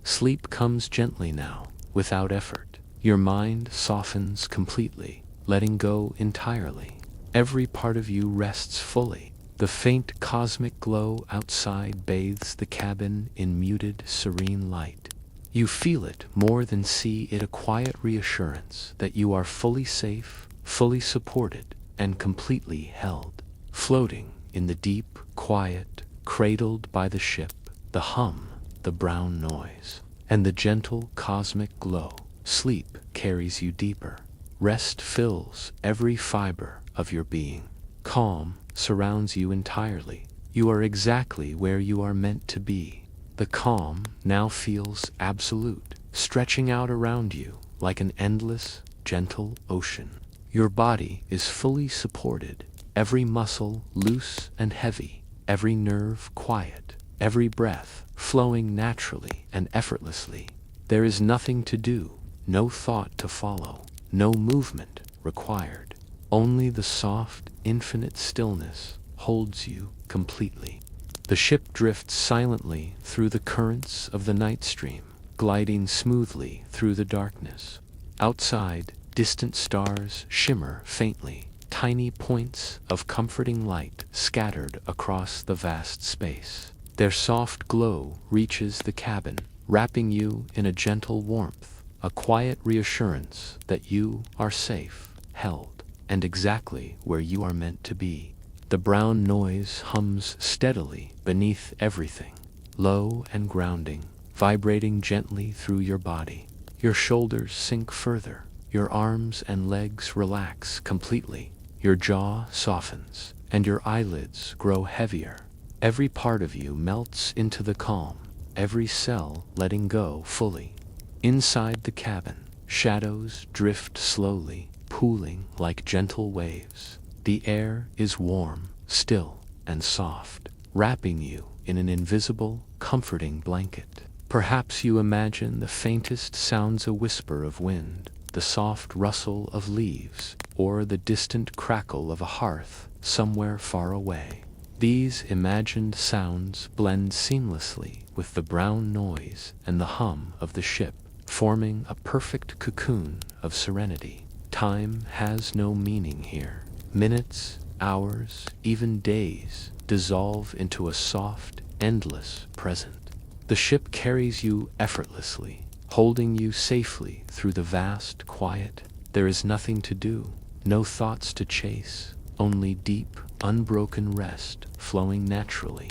Sleep comes gently now, without effort. Your mind softens completely, letting go entirely. Every part of you rests fully. The faint cosmic glow outside bathes the cabin in muted, serene light. You feel it more than see it, a quiet reassurance that you are fully safe, fully supported, and completely held. Floating in the deep, quiet, cradled by the ship, the hum, the brown noise, and the gentle cosmic glow. Sleep carries you deeper. Rest fills every fiber of your being. Calm surrounds you entirely. You are exactly where you are meant to be. The calm now feels absolute, stretching out around you like an endless, gentle ocean. Your body is fully supported, every muscle loose and heavy, every nerve quiet, every breath flowing naturally and effortlessly. There is nothing to do, no thought to follow, no movement required. Only the soft, infinite stillness holds you completely. The ship drifts silently through the currents of the Nightstream, gliding smoothly through the darkness. Outside, distant stars shimmer faintly, tiny points of comforting light scattered across the vast space. Their soft glow reaches the cabin, wrapping you in a gentle warmth, a quiet reassurance that you are safe, held, and exactly where you are meant to be. The brown noise hums steadily beneath everything, low and grounding, vibrating gently through your body. Your shoulders sink further, your arms and legs relax completely, your jaw softens, and your eyelids grow heavier. Every part of you melts into the calm, every cell letting go fully. Inside the cabin, shadows drift slowly, pooling like gentle waves. The air is warm, still, and soft, wrapping you in an invisible, comforting blanket. Perhaps you imagine the faintest sounds, a whisper of wind, the soft rustle of leaves, or the distant crackle of a hearth somewhere far away. These imagined sounds blend seamlessly with the brown noise and the hum of the ship, forming a perfect cocoon of serenity. Time has no meaning here. Minutes, hours, even days dissolve into a soft, endless present. The ship carries you effortlessly, holding you safely through the vast quiet. There is nothing to do, no thoughts to chase, only deep, unbroken rest flowing naturally.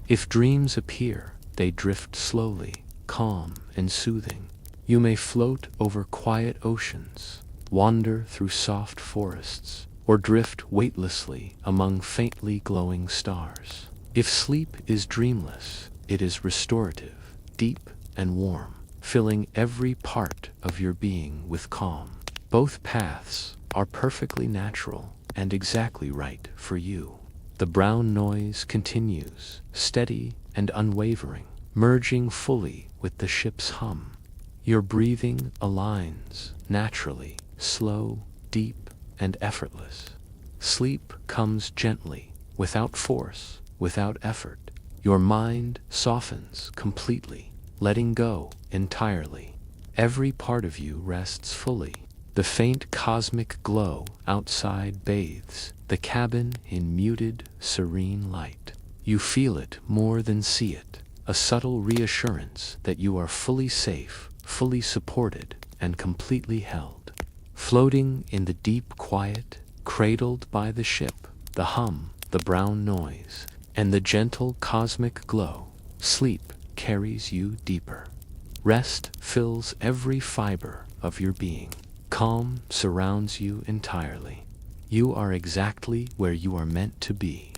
If dreams appear, they drift slowly, calm and soothing. You may float over quiet oceans, wander through soft forests, or drift weightlessly among faintly glowing stars. If sleep is dreamless, it is restorative, deep and warm, filling every part of your being with calm. Both paths are perfectly natural and exactly right for you. The brown noise continues, steady and unwavering, merging fully with the ship's hum. Your breathing aligns naturally, slow, deep, and effortless. Sleep comes gently, without force, without effort. Your mind softens completely, letting go entirely. Every part of you rests fully. The faint cosmic glow outside bathes the cabin in muted, serene light. You feel it more than see it, a subtle reassurance that you are fully safe, fully supported, and completely held. Floating in the deep quiet, cradled by the ship, the hum, the brown noise, and the gentle cosmic glow, sleep carries you deeper. Rest fills every fiber of your being. Calm surrounds you entirely. You are exactly where you are meant to be,